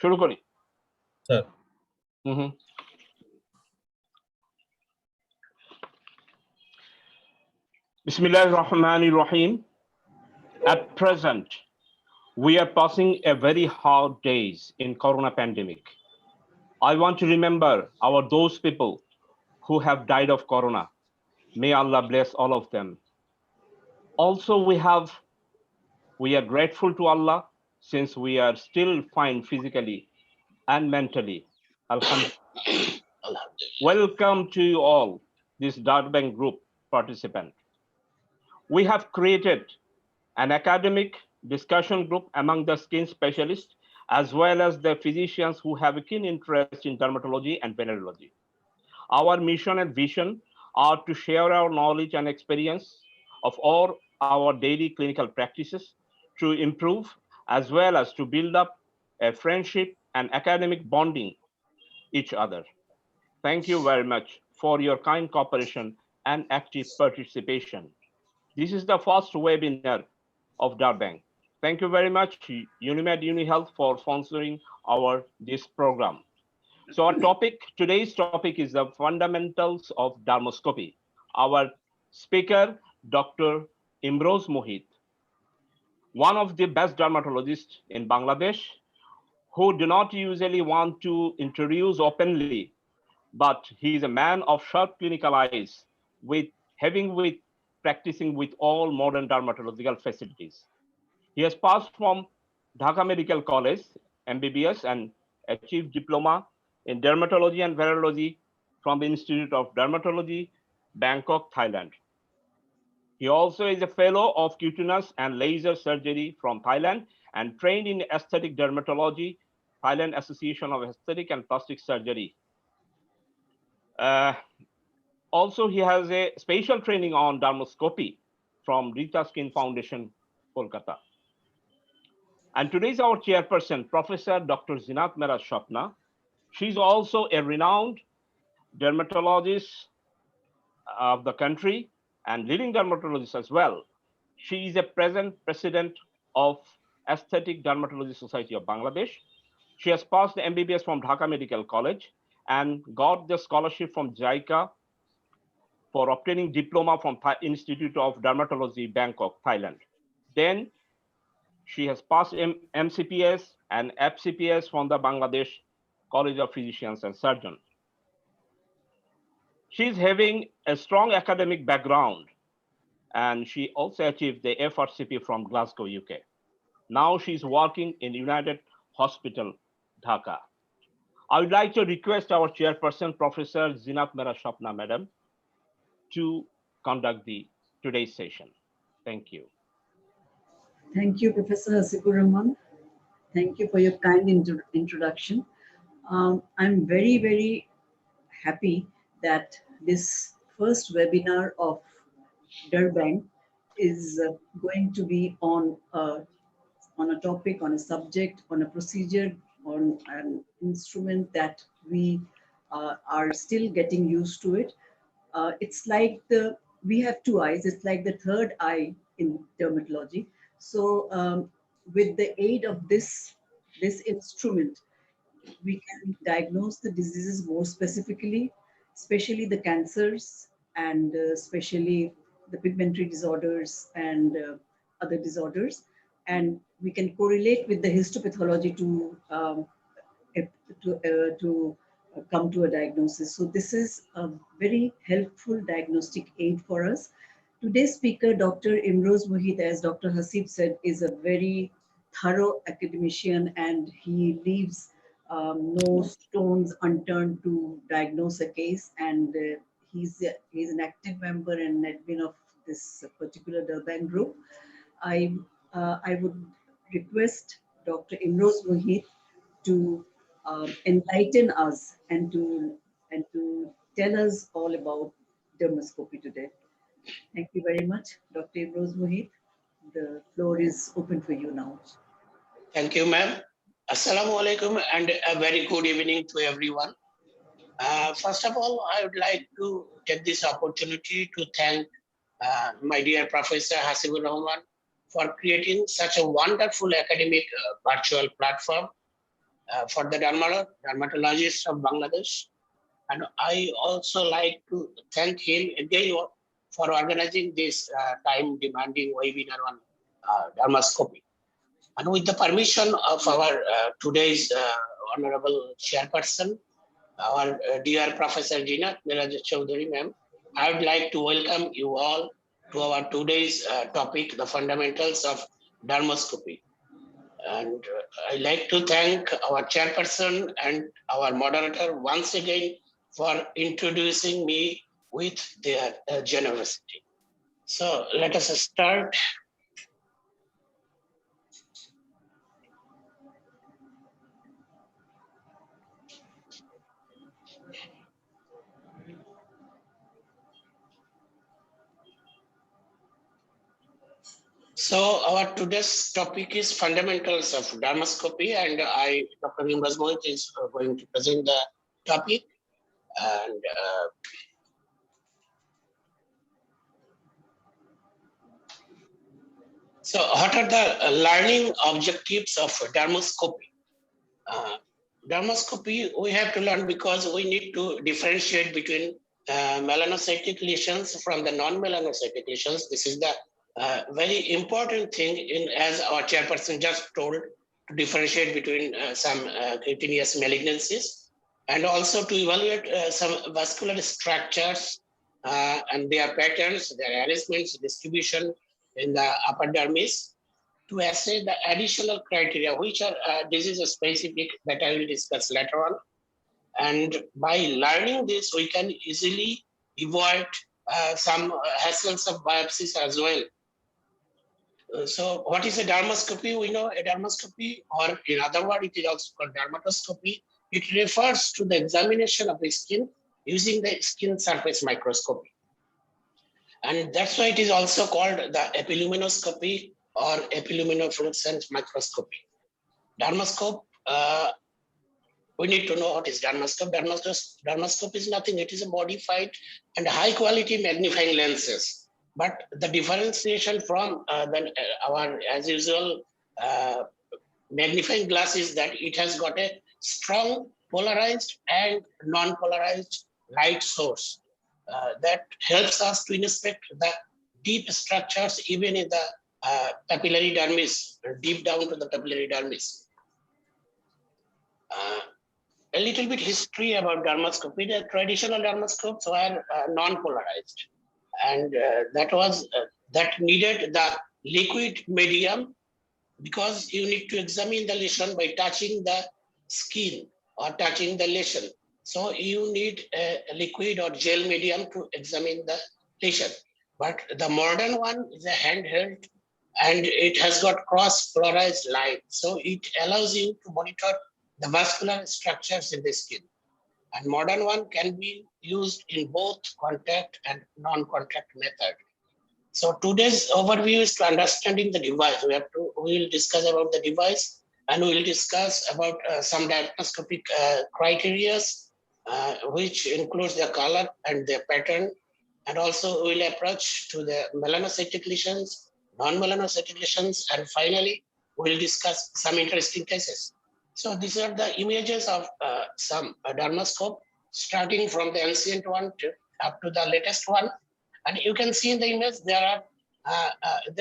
শুরু করি sir. Bismillahir Rahmanir Rahim. At present, we are passing a very hard days in corona pandemic. I want to remember those people who have died of corona. May Allah bless all of them. Also, we are grateful to Allah since we are still fine physically and mentally. Alhamdulillah. Welcome to you all, this DerBang group participant. We have created an academic discussion group among the skin specialists as well as the physicians who have a keen interest in dermatology and venereology. Our mission and vision are to share our knowledge and experience of all our daily clinical practices to improve as well as to build up a friendship and academic bonding each other. Thank you very much for your kind cooperation and active participation. This is the first webinar of DerBang. Thank you very much, Unimed UniHealth, for sponsoring this program. So today's topic is the fundamentals of dermoscopy. Our speaker, Dr. Imroz Mohit, one of the best dermatologists in Bangladesh, who do not usually want to introduce openly, but he is a man of sharp clinical eyes, practicing with all modern dermatological facilities. He has passed from Dhaka Medical College, MBBS, and achieved diploma in dermatology and venereology from the Institute of Dermatology, Bangkok, Thailand. He also is a fellow of cutaneous and laser surgery from Thailand and trained in aesthetic dermatology, Thailand Association of Aesthetic and Plastic Surgery. Also, he has a special training on dermoscopy from Rita Skin Foundation, Kolkata. And today's our chairperson, Professor Dr. Zinat Mera Shapna. She's also a renowned dermatologist of the country and leading dermatologist as well. She is a present president of Aesthetic Dermatology Society of Bangladesh. She has passed the MBBS from Dhaka Medical College and got the scholarship from JICA for obtaining diploma from Institute of Dermatology, Bangkok, Thailand. Then she has passed MCPS and FCPS from the Bangladesh College of Physicians and Surgeons. She's having a strong academic background, and she also achieved the FRCP from Glasgow, UK. Now she's working in United Hospital, Dhaka. I would like to request our chairperson, Professor Zinat Mera Shapna, Madam, to conduct today's session. Thank you. Thank you, Professor Hasibur Rahman. Thank you for your kind introduction. I'm very, very happy that this first webinar of DerBang is going to be on a topic, on a subject, on a procedure, on an instrument that we are still getting used to it. It's like we have two eyes. It's like the third eye in dermatology. So with the aid of this instrument, we can diagnose the diseases more specifically, especially the cancers and especially the pigmentary disorders and other disorders. And we can correlate with the histopathology to come to a diagnosis. So this is a very helpful diagnostic aid for us. Today's speaker, Dr. Imroz Mohit, as Dr. Hasib said, is a very thorough academician, and he leaves no stones unturned to diagnose a case. And he's an active member and admin of this particular DerBang group. I would request Dr. Imroz Mohit to enlighten us and to tell us all about dermoscopy today. Thank you very much, Dr. Imroz Mohit. The floor is open for you now. Thank you, ma'am. Assalamu alaikum and a very good evening to everyone. First of all, I would like to take this opportunity to thank my dear Professor Hasibur Rahman for creating such a wonderful academic virtual platform for the dermatologists of Bangladesh. And I also like to thank him again for organizing this time-demanding webinar on dermoscopy. And with the permission of our today's honorable chairperson, our dear Professor Jina Miraj Chaudhary ma'am, I would like to welcome you all to our today's topic, the fundamentals of dermoscopy. And I'd like to thank our chairperson and our moderator once again for introducing me with their generosity. So let us start. So our today's topic is fundamentals of dermoscopy, and Dr. Nimraj Mohit, is going to present the topic. And so what are the learning objectives of dermoscopy? Dermoscopy, we have to learn because we need to differentiate between melanocytic lesions from the non-melanocytic lesions. This is the very important thing, as our chairperson just told, to differentiate between some cutaneous malignancies, and also to evaluate some vascular structures and their patterns, their arrangements, distribution in the upper dermis, to assess the additional criteria, which are disease specific, that I will discuss later on. And by learning this, we can easily avoid some hassles of biopsies as well. So what is a dermoscopy? We know a dermoscopy, or in other words, it is also called dermatoscopy. It refers to the examination of the skin using the skin surface microscopy. And that's why it is also called the epiluminoscopy or epiluminofluorescence microscopy. Dermoscope, we need to know what is dermoscope. Dermoscope is nothing, it is a modified and high quality magnifying lenses. But the differentiation from our, as usual, magnifying glass is that it has got a strong polarized and non-polarized light source that helps us to inspect the deep structures even in the papillary dermis, deep down to the papillary dermis. A little bit history about dermoscopy. The traditional dermoscopes were non-polarized, and that needed the liquid medium, because you need to examine the lesion by touching the skin or touching the lesion. So you need a liquid or gel medium to examine the lesion. But the modern one is a handheld, and it has got cross-polarized light. So it allows you to monitor the vascular structures in the skin. And modern one can be used in both contact and non-contact method. So today's overview is to understanding the device. We will discuss about the device, and we will discuss about some diagnostic criteria, which includes the color and the pattern. And also we will approach to the melanocytic lesions, non-melanocytic lesions, and finally we will discuss some interesting cases. So these are the images of some dermoscope, starting from the ancient one up to the latest one. And you can see in the image there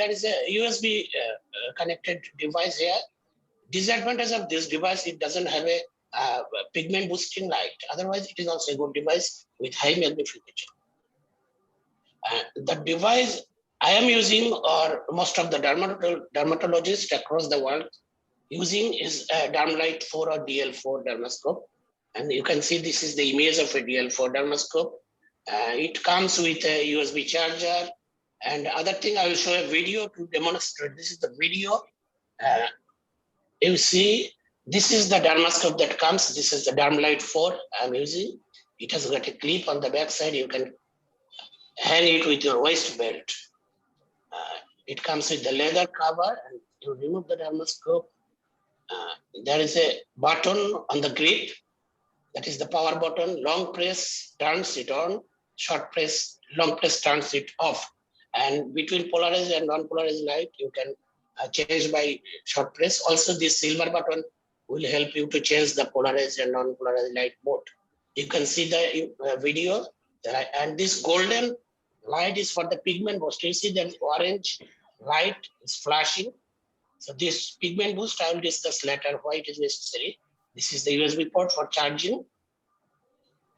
is a USB connected device here. Disadvantage of this device, it doesn't have a pigment boosting light. Otherwise, it is also a good device with high magnification. The device I am using, or most of the dermatologists across the world using, is a Dermlight 4 or DL4 dermoscope. And you can see this is the image of a DL4 dermoscope. It comes with a USB charger. And other thing, I will show a video to demonstrate. This is the video. You see, this is the dermoscope that comes. This is the Dermlight 4 I'm using. It has got a clip on the back side. You can hang it with your waist belt. It comes with the leather cover, and you remove the dermoscope. There is a button on the grip. That is the power button. Long press turns it on. Short press, long press turns it off. And between polarized and non-polarized light, you can change by short press. Also, this silver button will help you to change the polarized and non-polarized light mode. You can see the video, and this golden light is for the pigment boost. You see that orange light is flashing. So this pigment boost, I will discuss later why it is necessary. This is the USB port for charging.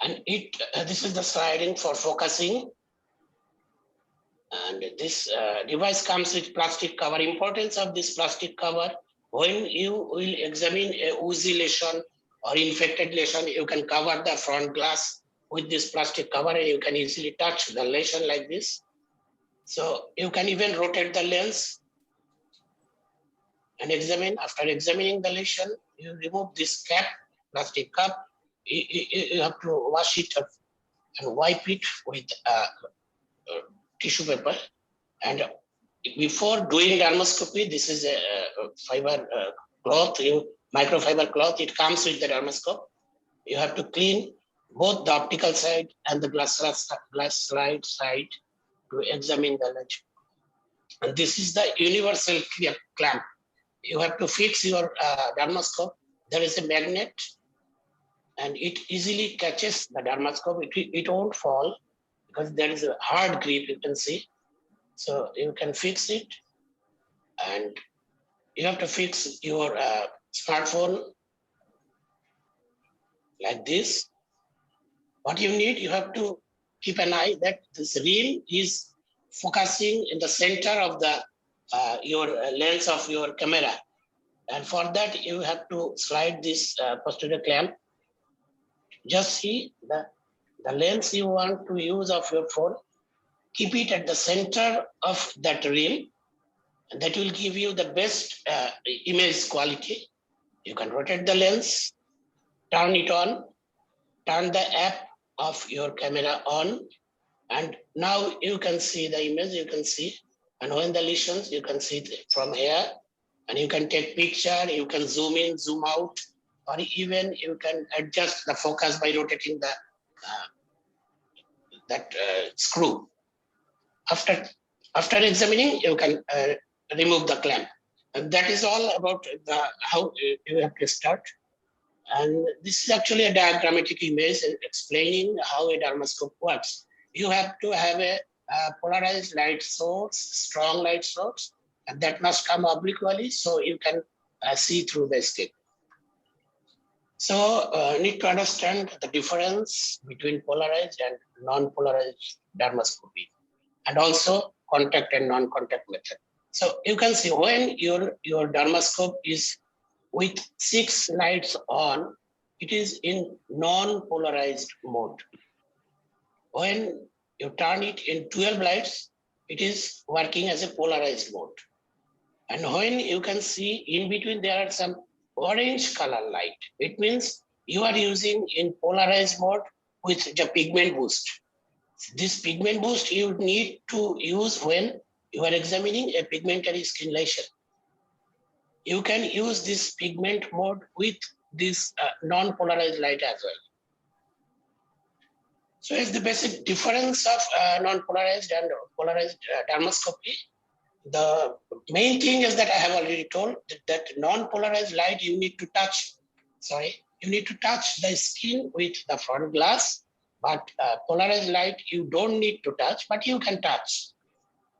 And this is the sliding for focusing. And this device comes with plastic cover. Importance of this plastic cover: when you will examine a oozy lesion or infected lesion, you can cover the front glass with this plastic cover and you can easily touch the lesion like this. So you can even rotate the lens and examine. After examining the lesion, you remove this cap, plastic cup. You have to wash it and wipe it with tissue paper. And before doing dermoscopy, this is a fiber cloth, microfiber cloth. It comes with the dermoscope. You have to clean both the optical side and the glass slide side to examine the lens. And this is the universal clamp. You have to fix your dermoscope. There is a magnet and it easily catches the dermoscope. It won't fall because there is a hard grip, you can see. So you can fix it, and you have to fix your smartphone like this. What you need, you have to keep an eye that this reel is focusing in the center of the your lens of your camera. And for that, you have to slide this posterior clamp. Just see the lens you want to use of your phone. Keep it at the center of that reel. And that will give you the best image quality. You can rotate the lens, turn it on, turn the app of your camera on, and now you can see the image, you can see. And when the lesions, you can see it from here. And you can take picture, you can zoom in, zoom out, or even you can adjust the focus by rotating the screw. After examining, you can remove the clamp. And that is all about how you have to start. And this is actually a diagrammatic image explaining how a dermoscope works. You have to have a polarized light source, strong light source, and that must come obliquely so you can see through the skin. So need to understand the difference between polarized and non-polarized dermoscopy, and also contact and non-contact method. So you can see when your dermoscope is with 6 lights on, it is in non-polarized mode. When you turn it in 12 lights, it is working as a polarized mode. And when you can see in between there are some orange color light, it means you are using in polarized mode with the pigment boost. This pigment boost you need to use when you are examining a pigmentary skin lesion. You can use this pigment mode with this non-polarized light as well. So it's the basic difference of non-polarized and polarized dermoscopy. The main thing is that I have already told that non-polarized light you need to touch. You need to touch the skin with the front glass, but polarized light you don't need to touch, but you can touch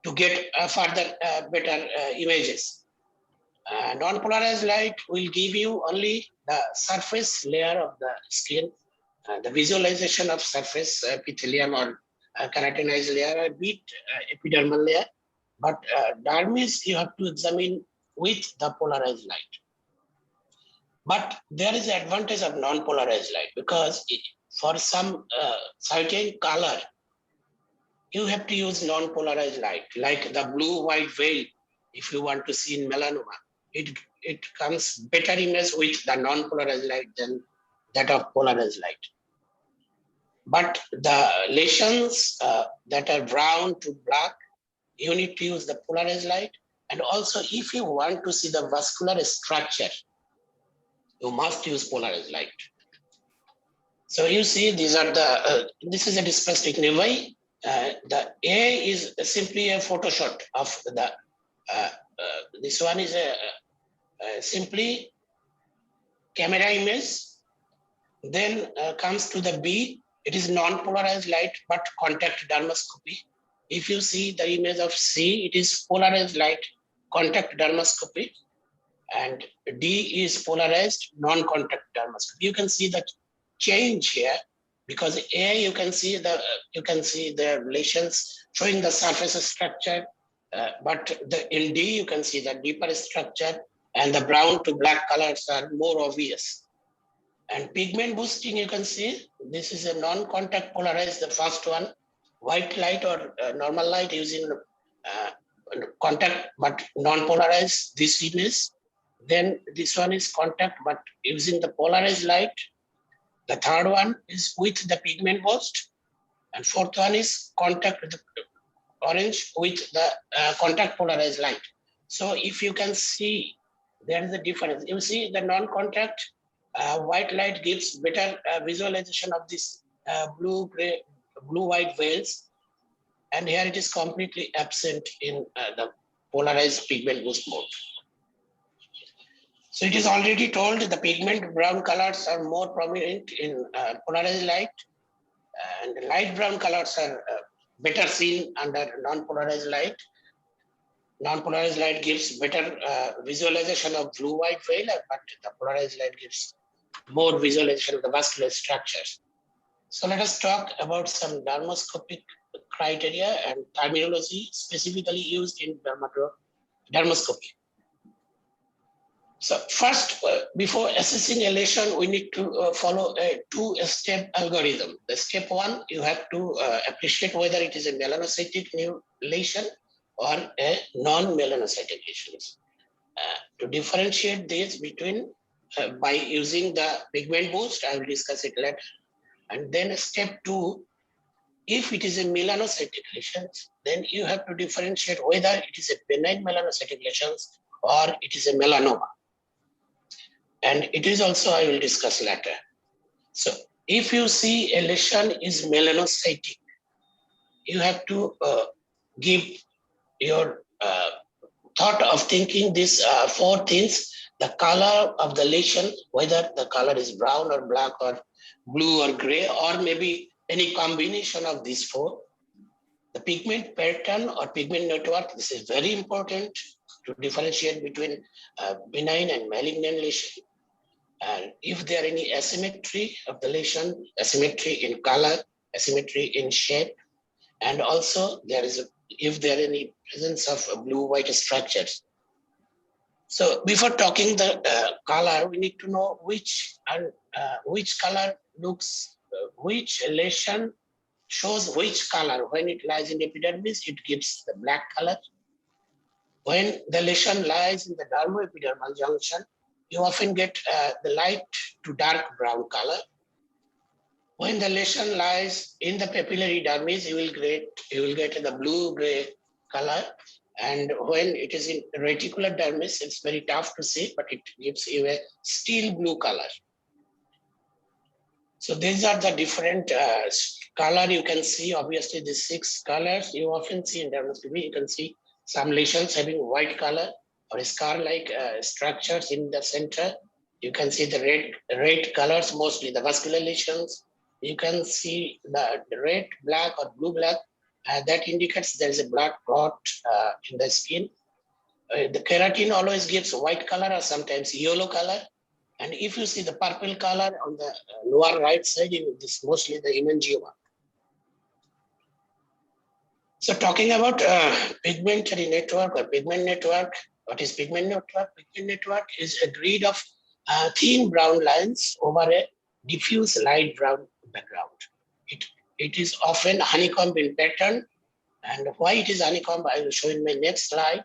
to get further better images. Non-polarized light will give you only the surface layer of the skin, the visualization of surface epithelium or keratinized layer, a bit epidermal layer. But dermis you have to examine with the polarized light. But there is an advantage of non-polarized light because for some certain color, you have to use non-polarized light, like the blue-white veil. If you want to see in melanoma, it comes better image with the non-polarized light than that of polarized light. But the lesions that are brown to black, you need to use the polarized light. And also, if you want to see the vascular structure, you must use polarized light. So you see, these are the, this is a dysplastic nevi. The A is simply a photo shot of the, this one is simply camera image. Then comes to the B, it is non-polarized light, but contact dermoscopy. If you see the image of C, it is polarized light, contact dermoscopy. And D is polarized, non-contact dermoscopy. You can see the change here, because A, you can see the relations showing the surface structure, but in D, you can see the deeper structure, and the brown to black colors are more obvious. And pigment boosting, you can see, this is a non-contact polarized, the first one, white light or normal light using contact but non-polarized, this image. Then this one is contact but using the polarized light. The third one is with the pigment boost. And fourth one is contact with the orange with the contact polarized light. So if you can see, there is a difference. You see the non-contact white light gives better visualization of this blue-white veils, and here it is completely absent in the polarized pigment boost mode. So it is already told the pigment brown colors are more prominent in polarized light, and light brown colors are better seen under non-polarized light. Non-polarized light gives better visualization of blue-white veil, but the polarized light gives more visualization of the vascular structures. So let us talk about some dermoscopic criteria and terminology specifically used in dermoscopy. So first, before assessing a lesion, we need to follow a two-step algorithm. The step one, you have to appreciate whether it is a melanocytic new lesion or a non-melanocytic lesion. To differentiate these between by using the pigment boost, I will discuss it later. And then step two, if it is a melanocytic lesion, then you have to differentiate whether it is a benign melanocytic lesions or it is a melanoma. And it is also, I will discuss later. So if you see a lesion is melanocytic, you have to give your thought of thinking these four things: the color of the lesion, whether the color is brown or black or blue or gray, or maybe any combination of these four. The pigment pattern or pigment network, this is very important to differentiate between benign and malignant lesion. And if there are any asymmetry of the lesion, asymmetry in color, asymmetry in shape, and also there is if there are any presence of blue-white structures. So before talking the color, we need to know which color looks, which lesion shows which color. When it lies in epidermis, it gives the black color. When the lesion lies in the dermoepidermal junction, you often get the light to dark brown color. When the lesion lies in the papillary dermis, you will get the blue-gray color. And when it is in reticular dermis, it's very tough to see, but it gives you a steel blue color. So these are the different color you can see. Obviously, the 6 colors you often see in dermoscopy. You can see some lesions having white color or scar-like structures in the center. You can see the red colors, mostly the vascular lesions. You can see the red, black, or blue-black. That indicates there is a blood clot in the skin. The keratin always gives white color or sometimes yellow color. And if you see the purple color on the lower right side, this is mostly the hemangioma. So talking about pigmentary network or pigment network, what is pigment network? Pigment network is a grid of thin brown lines over a diffuse light brown background. It is often honeycomb in pattern. And why it is honeycomb, I will show in my next slide.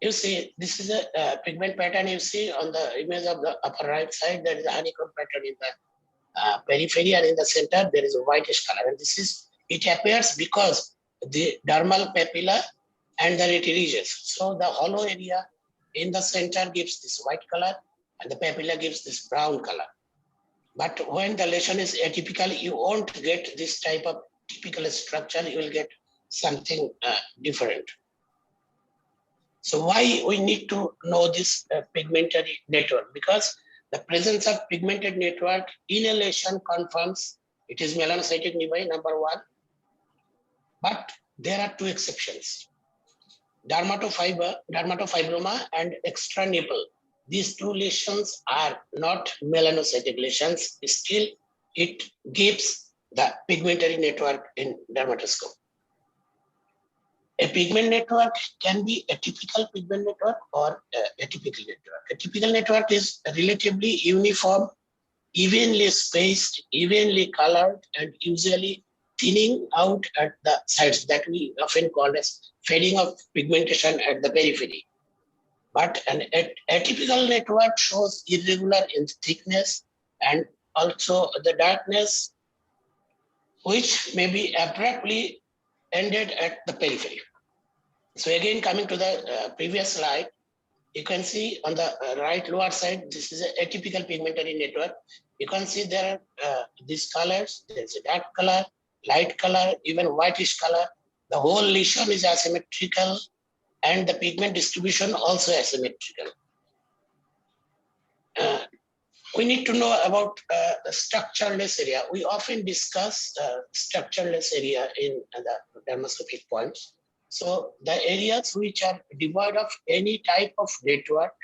You see, this is a pigment pattern you see on the image of the upper right side. There is a honeycomb pattern in the periphery, and in the center, there is a whitish color. And it appears because the dermal papilla and the retiridges. So the hollow area in the center gives this white color, and the papilla gives this brown color. But when the lesion is atypical, you won't get this type of typical structure. You will get something different. So why we need to know this pigmentary network? Because the presence of pigmented network in a lesion confirms it is melanocytic nevi, number one. But there are two exceptions. Dermatofibroma and extra nipple. These two lesions are not melanocytic lesions. Still, it gives the pigmentary network in dermatoscope. A pigment network can be a typical pigment network or a atypical network. A typical network is relatively uniform, evenly spaced, evenly colored, and usually thinning out at the sides that we often call as fading of pigmentation at the periphery. But an atypical network shows irregular in thickness and also the darkness, which may be abruptly ended at the periphery. So again, coming to the previous slide, you can see on the right lower side, this is an atypical pigmentary network. You can see there are these colors. There's a dark color, light color, even whitish color. The whole lesion is asymmetrical and the pigment distribution also asymmetrical. We need to know about the structureless area. We often discuss structureless area in the dermoscopic points. So the areas which are devoid of any type of network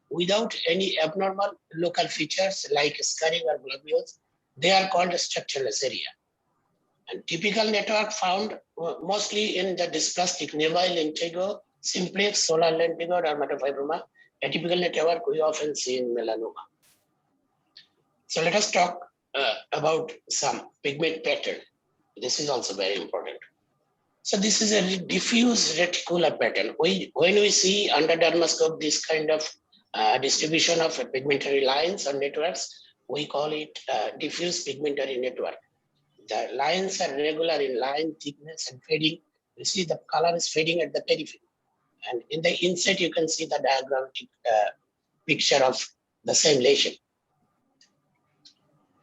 without any abnormal local features like scarring or globules, they are called a structureless area. And typical network found mostly in the dysplastic nevi, lentigo, simplex, solar lentigo, dermatofibroma. Atypical network we often see in melanoma. So let us talk about some pigment pattern. This is also very important. So this is a diffuse reticular pattern. When we see under dermoscope this kind of distribution of pigmentary lines or networks, we call it diffuse pigmentary network. The lines are regular in line, thickness, and fading. You see the color is fading at the periphery. And in the insert, you can see the diagrammatic picture of the same lesion.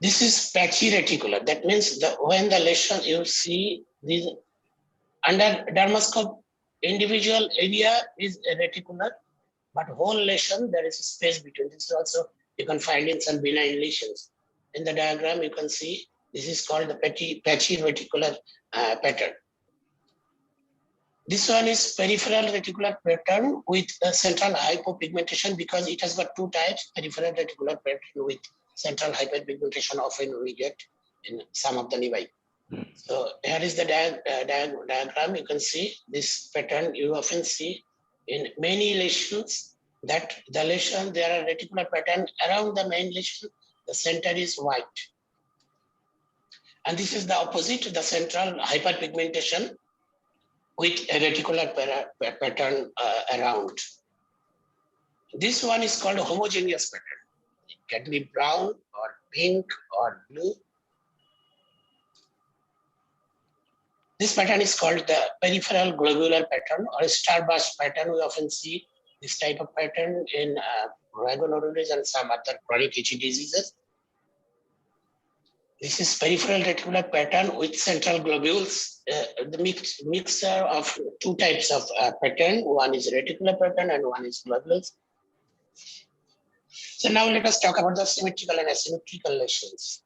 This is patchy reticular. That means when the lesion, you see these under dermoscope, individual area is reticular, but whole lesion, there is a space between. This is also, you can find in some benign lesions. In the diagram, you can see this is called the patchy reticular pattern. This one is peripheral reticular pattern with central hypopigmentation because it has got two types, peripheral reticular pattern with central hyperpigmentation often we get in some of the nevi. So here is the diagram. You can see this pattern you often see in many lesions that the lesion, there are reticular pattern around the main lesion, the center is white. And this is the opposite, the central hyperpigmentation with a reticular pattern around. This one is called a homogeneous pattern. It can be brown or pink or blue. This pattern is called the peripheral globular pattern or starburst pattern. We often see this type of pattern in rhinovirus and some other chronic itchy diseases. This is peripheral reticular pattern with central globules. The mixture of two types of pattern. One is reticular pattern and one is globules. So now let us talk about the symmetrical and asymmetrical lesions.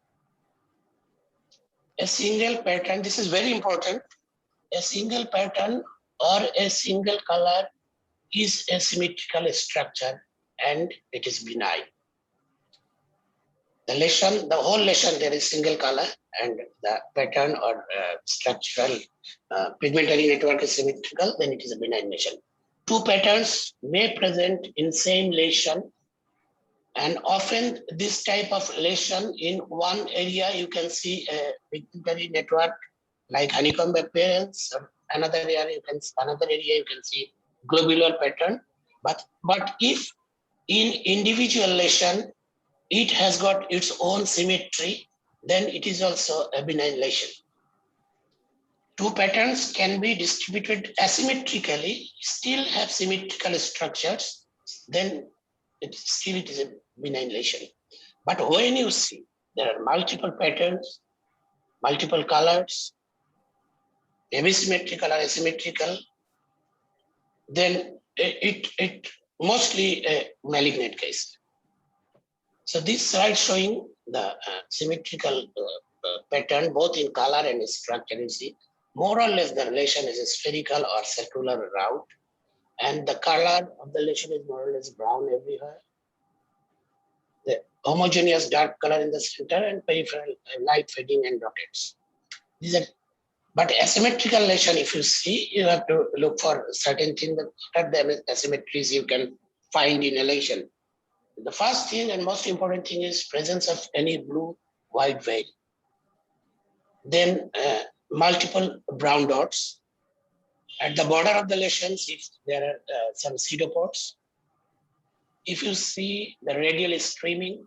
A single pattern, this is very important. A single pattern or a single color is a symmetrical structure and it is benign. The lesion, the whole lesion, there is single color and the pattern or structural pigmentary network is symmetrical, then it is a benign lesion. Two patterns may present in same lesion, and often this type of lesion in one area you can see a pigmentary network like honeycomb appearance. Another area you can see globular pattern. But if in individual lesion it has got its own symmetry, then it is also a benign lesion. Two patterns can be distributed asymmetrically, still have symmetrical structures, then it is a benign lesion. But when you see there are multiple patterns, multiple colors, maybe symmetrical or asymmetrical, then it mostly a malignant case. So this slide showing the symmetrical pattern both in color and structure. You see, more or less the relation is a spherical or circular route, and the color of the lesion is more or less brown everywhere. The homogeneous dark color in the center and peripheral light fading and dots. These are, but asymmetrical lesion, if you see, you have to look for certain things. What are the asymmetries you can find in a lesion? The first thing and most important thing is presence of any blue-white veil. Then multiple brown dots. At the border of the lesions, if there are some pseudopods, if you see the radial streaming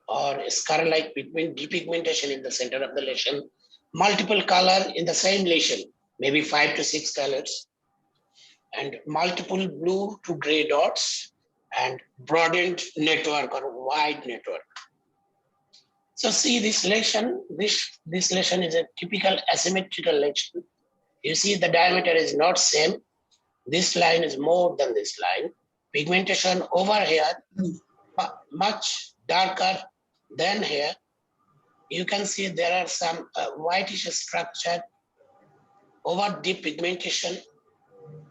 or scar-like depigmentation in the center of the lesion, multiple color in the same lesion, maybe 5 to 6 colors, and multiple blue to gray dots, and broadened network or wide network. So see this lesion, this lesion is a typical asymmetrical lesion. You see the diameter is not same. This line is more than this line. Pigmentation over here, much darker than here. You can see there are some whitish structure over deep pigmentation.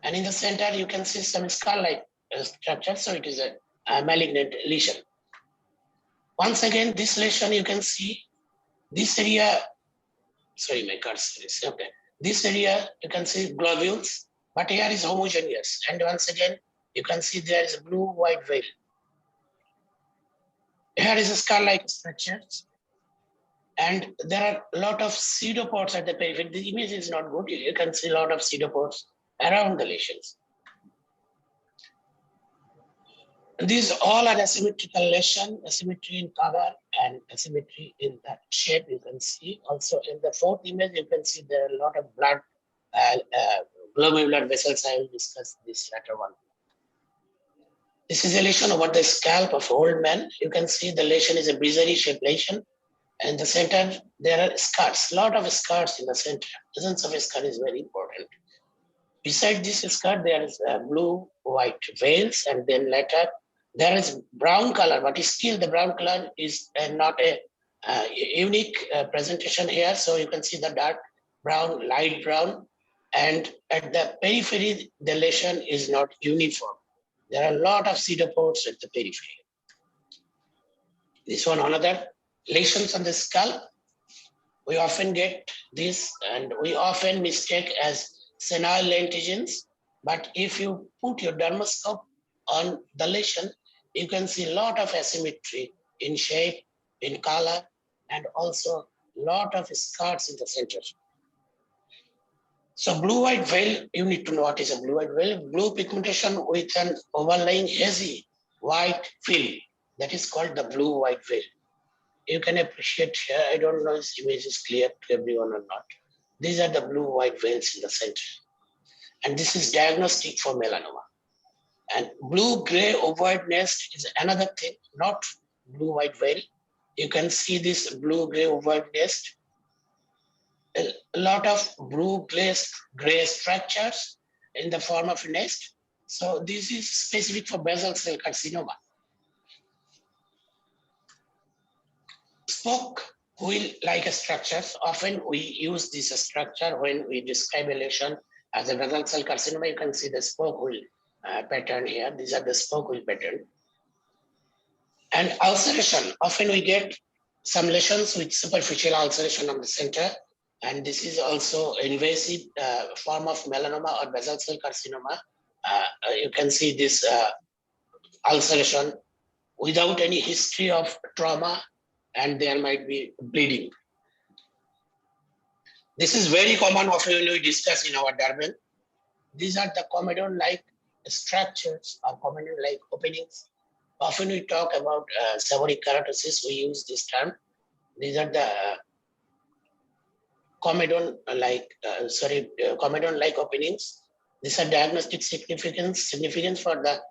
And in the center, you can see some skull-like structure. So it is a malignant lesion. Once again, this lesion, you can see this area, sorry, my cursor is, okay. This area, you can see globules, but here is homogeneous. And once again, you can see there is a blue-white veil. Here is a skull-like structures. And there are a lot of pseudopods at the periphery. The image is not good. You can see a lot of pseudopods around the lesions. These all are asymmetrical lesion, asymmetry in color and asymmetry in the shape. You can see also in the fourth image, you can see there are a lot of blood, glomerular vessels. I will discuss this later one. This is a lesion over the scalp of old man. You can see the lesion is a bizarre shaped lesion. And in the center, there are scars, a lot of scars in the center. Presence of a scar is very important. Beside this scar, there is blue-white veils, and then later there is brown color, but still the brown color is not a unique presentation here. So you can see the dark brown, light brown, and at the periphery, the lesion is not uniform. There are a lot of pseudopods at the periphery. This one, another lesions on the skull. We often get this, and we often mistake as senile lentigens. But if you put your dermoscope on the lesion, you can see a lot of asymmetry in shape, in color, and also a lot of scars in the center. So blue-white veil, you need to know what is a blue-white veil. Blue pigmentation with an overlying hazy white film. That is called the blue-white veil. You can appreciate here, I don't know if this image is clear to everyone or not. These are the blue-white veils in the center. And this is diagnostic for melanoma. And blue-gray ovoid nest is another thing, not blue-white veil. You can see this blue-gray ovoid nest. A lot of blue-gray structures in the form of nest. So this is specific for basal cell carcinoma. Spoke wheel-like structures. Often we use this structure when we describe a lesion as a basal cell carcinoma. You can see the spoke wheel pattern here. These are the spoke wheel pattern. And ulceration. Often we get some lesions with superficial ulceration on the center. And this is also invasive form of melanoma or basal cell carcinoma. You can see this ulceration without any history of trauma, and there might be bleeding. This is very common often we discuss in our DerBang. These are the comedon-like structures or comedon-like openings. Often we talk about seborrheic keratosis, we use this term. These are the comedon-like openings. These are diagnostic significance for the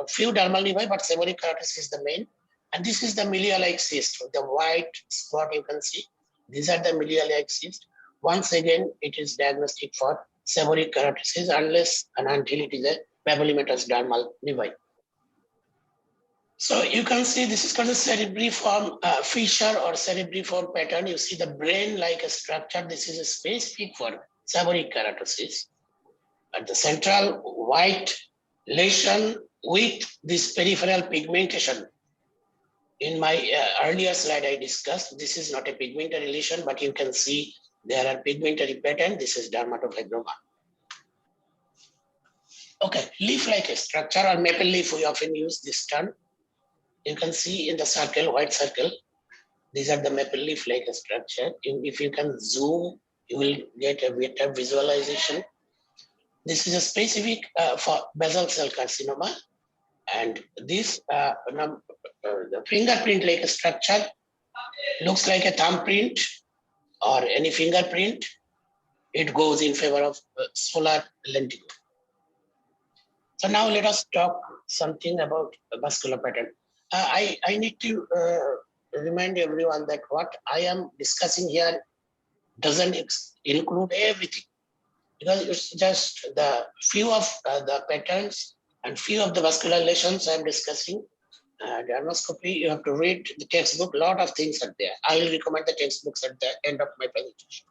few dermal nevi, but seborrheic keratosis is the main. And this is the milia-like cyst, the white spot you can see. These are the milia-like cyst. Once again, it is diagnostic for seborrheic keratosis unless and until it is a papillomatous dermal nevi. So you can see this is called a cerebriform fissure or cerebriform pattern. You see the brain-like structure. This is a specific for seborrheic keratosis. At the central white lesion with this peripheral pigmentation. In my earlier slide, I discussed this is not a pigmentary lesion, but you can see there are pigmentary pattern. This is dermatofibroma. Okay, leaf-like structure or maple leaf, we often use this term. You can see in the circle, white circle, these are the maple leaf-like structure. If you can zoom, you will get a better visualization. This is a specific for basal cell carcinoma. And this the fingerprint-like structure looks like a thumbprint or any fingerprint. It goes in favor of solar lentigo. So now let us talk something about vascular pattern. I need to remind everyone that what I am discussing here doesn't include everything, because it's just the few of the patterns and few of the vascular lesions I'm discussing. Dermoscopy, you have to read the textbook, a lot of things are there. I will recommend the textbooks at the end of my presentation.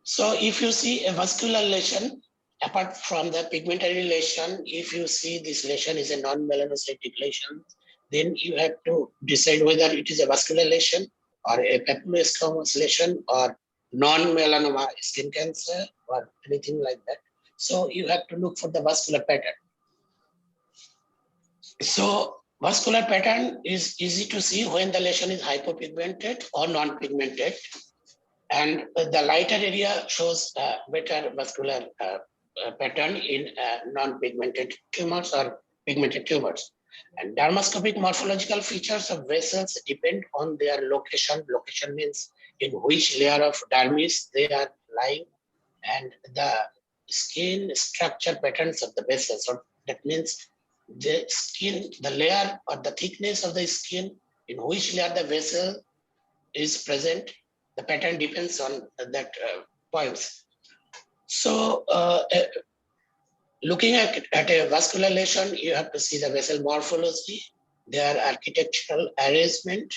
So if you see a vascular lesion, apart from the pigmentary lesion, if you see this lesion is a non-melanocytic lesion, then you have to decide whether it is a vascular lesion or a papilloscomous lesion or non-melanoma skin cancer or anything like that. So you have to look for the vascular pattern. So vascular pattern is easy to see when the lesion is hypopigmented or non-pigmented. And the lighter area shows better vascular pattern in non-pigmented tumors or pigmented tumors. And dermoscopic morphological features of vessels depend on their location. Location means in which layer of dermis they are lying, and the skin structure patterns of the vessels. So that means the skin, the layer or the thickness of the skin, in which layer the vessel is present, the pattern depends on that points. So looking at a vascular lesion, you have to see the vessel morphology, their architectural arrangement,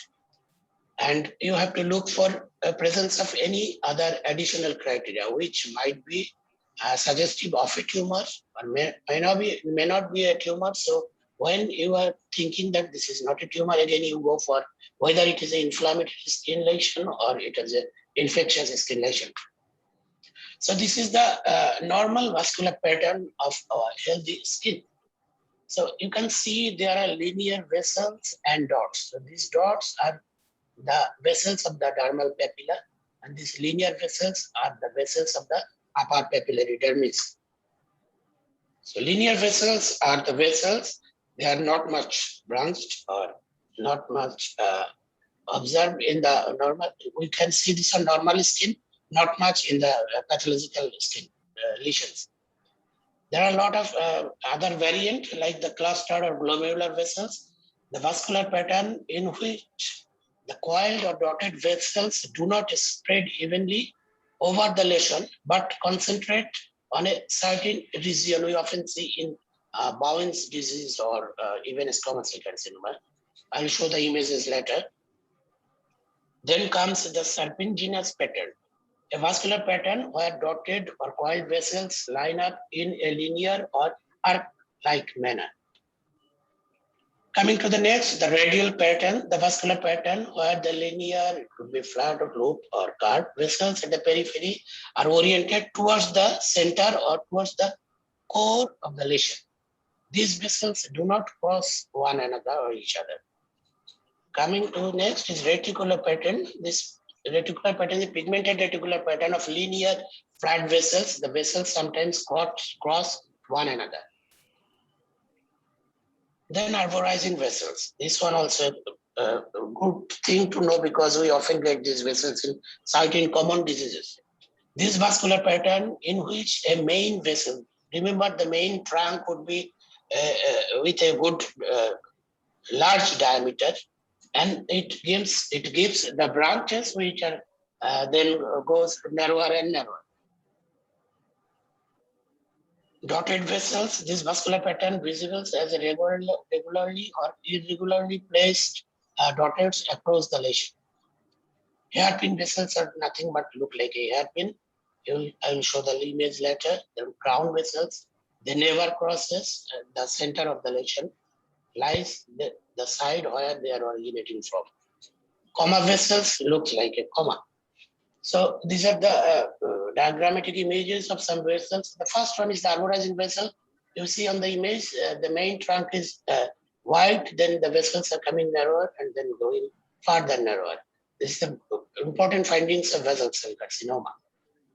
and you have to look for a presence of any other additional criteria, which might be suggestive of a tumor or may not be a tumor. So when you are thinking that this is not a tumor, again you go for whether it is an inflammatory skin lesion or it is an infectious skin lesion. So this is the normal vascular pattern of our healthy skin. So you can see there are linear vessels and dots. So these dots are the vessels of the dermal papilla, and these linear vessels are the vessels of the upper papillary dermis. So linear vessels are the vessels, they are not much branched or not much observed in the normal. We can see this on normal skin, not much in the pathological skin lesions. There are a lot of other variants like the clustered or glomerular vessels, the vascular pattern in which the coiled or dotted vessels do not spread evenly over the lesion, but concentrate on a certain region. We often see in Bowen's disease or even squamous cell carcinoma. I'll show the images later. Then comes the serpentinous pattern, a vascular pattern where dotted or coiled vessels line up in a linear or arc-like manner. Coming to the next, the radial pattern, the vascular pattern where the linear, it could be flat or loop or curved vessels at the periphery are oriented towards the center or towards the core of the lesion. These vessels do not cross one another or each other. Coming to next is reticular pattern. This reticular pattern is a pigmented reticular pattern of linear flat vessels. The vessels sometimes cross one another. Then arborizing vessels. This one also a good thing to know because we often get these vessels in certain common diseases. This vascular pattern in which a main vessel, remember the main trunk would be with a good large diameter, and it gives the branches which are then goes narrower and narrower. Dotted vessels, this vascular pattern visible as a regularly or irregularly placed dots across the lesion. Hairpin vessels are nothing but look like a hairpin. I will show the image later. The crown vessels, they never crosses the center of the lesion, lies the side where they are originating from. Comma vessels looks like a comma. So these are the diagrammatic images of some vessels. The first one is the arborizing vessel. You see on the image, the main trunk is wide, then the vessels are coming narrower and then going further narrower. This is the important findings of vessel cell carcinoma.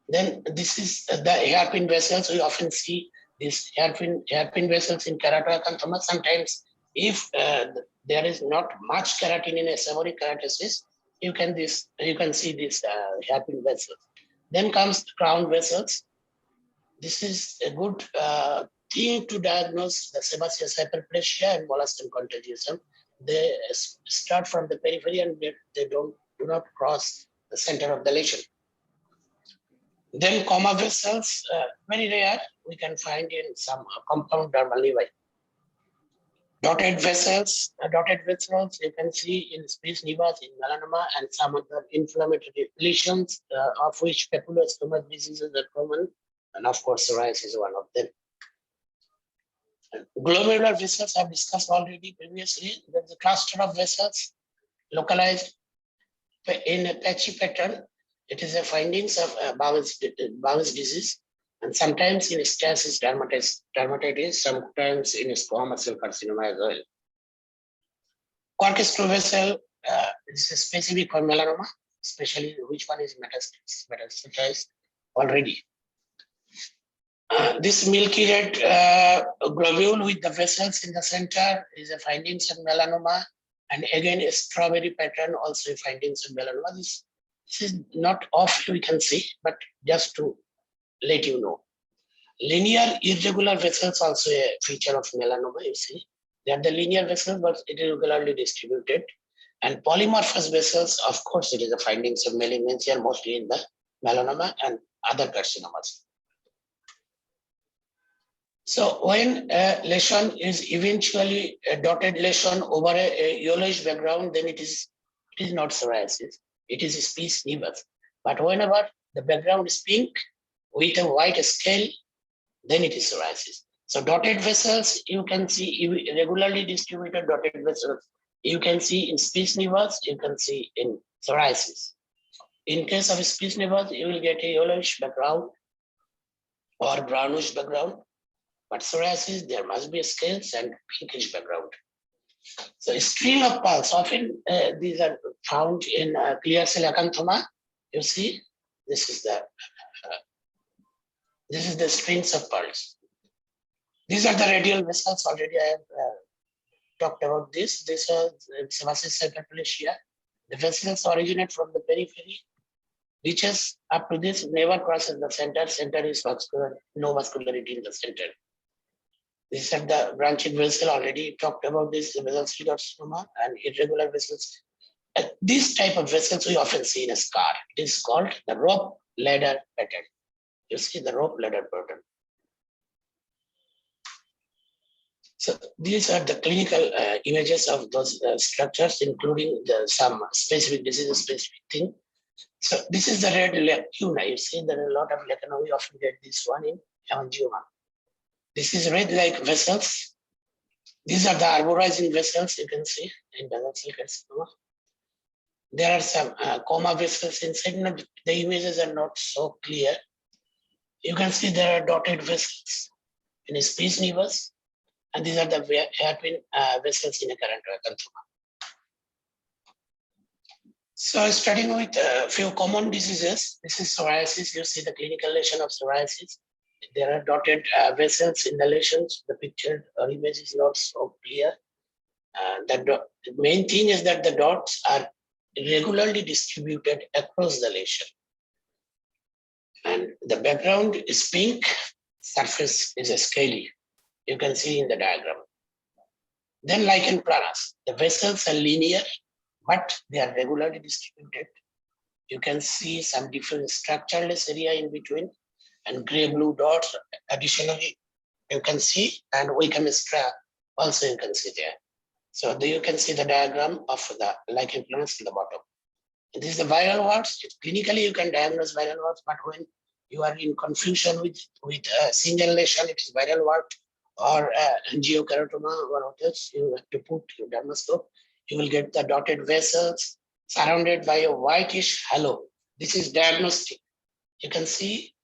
Then this is the hairpin vessels. We often see these hairpin vessels in keratoacanthoma. Sometimes if there is not much keratin in a seborrheic keratosis, you can see this hairpin vessels. Then comes the crown vessels. This is a good thing to diagnose the sebaceous hyperplasia and molluscum contagiosum. They start from the periphery and they do not cross the center of the lesion. Then comma vessels, very rare, we can find in some compound dermal nevi. Dotted vessels, you can see in space nevas, in melanoma, and some other inflammatory lesions, of which papular stomach diseases are common, and of course, psoriasis is one of them. Glomerular vessels I've discussed already previously. There's a cluster of vessels localized in a patchy pattern. It is a findings of Bowel's disease, and sometimes in stasis dermatitis, sometimes in squamous cell carcinoma as well. Corpuscle vessel is specific for melanoma, especially which one is metastasized already. This milky red globule with the vessels in the center is a findings of melanoma, and again a strawberry pattern also findings of melanoma. This is not often we can see, but just to let you know. Linear irregular vessels also a feature of melanoma, you see. They are the linear vessels, but irregularly distributed. And polymorphous vessels, of course, it is the findings of malignancy, mostly in the melanoma and other carcinomas. So when a lesion is eventually a dotted lesion over a yellowish background, then it is not psoriasis, it is spes nevus. But whenever the background is pink with a white scale, then it is psoriasis. So dotted vessels, you can see regularly distributed dotted vessels. You can see in spes nevus, you can see in psoriasis. In case of spes nevus, you will get a yellowish background or brownish background. But psoriasis, there must be scales and pinkish background. So a string of pulse, often these are found in clear cell acanthoma. You see, this is the strings of pulse. These are the radial vessels. Already I have talked about this. This is sebaceous hyperplasia. The vessels originate from the periphery, reaches up to this, never crosses the center. Center is vascular, no vascularity in the center. This is the branching vessel, already talked about this, the vessel carcinoma and irregular vessels. This type of vessels we often see in a scar. It is called the rope ladder pattern. You see the rope ladder pattern. So these are the clinical images of those structures, including some specific disease, specific thing. So this is the red lacuna. You see there are a lot of lacuna. We often get this one in hemangioma. This is red-like vessels. These are the arborizing vessels you can see in basal cell carcinoma. There are some comma vessels inside. The images are not so clear. You can see there are dotted vessels in spes nevus, and these are the hairpin vessels in a keratoacanthoma. So starting with a few common diseases, this is psoriasis. You see the clinical lesion of psoriasis. There are dotted vessels in the lesions. The picture or image is not so clear. The main thing is that the dots are regularly distributed across the lesion. And the background is pink, surface is scaly. You can see in the diagram. Then lichen planus, the vessels are linear, but they are regularly distributed. You can see some different structureless area in between, and gray-blue dots additionally you can see, and Wickham strap also you can see there. So there you can see the diagram of the lichen planus in the bottom. This is the viral warts. Clinically, you can diagnose viral warts, but when you are in confusion with a single lesion, it is viral wart or angiokeratoma or what else, you have to put your dermoscope. You will get the dotted vessels surrounded by a whitish halo. This is diagnostic. You can see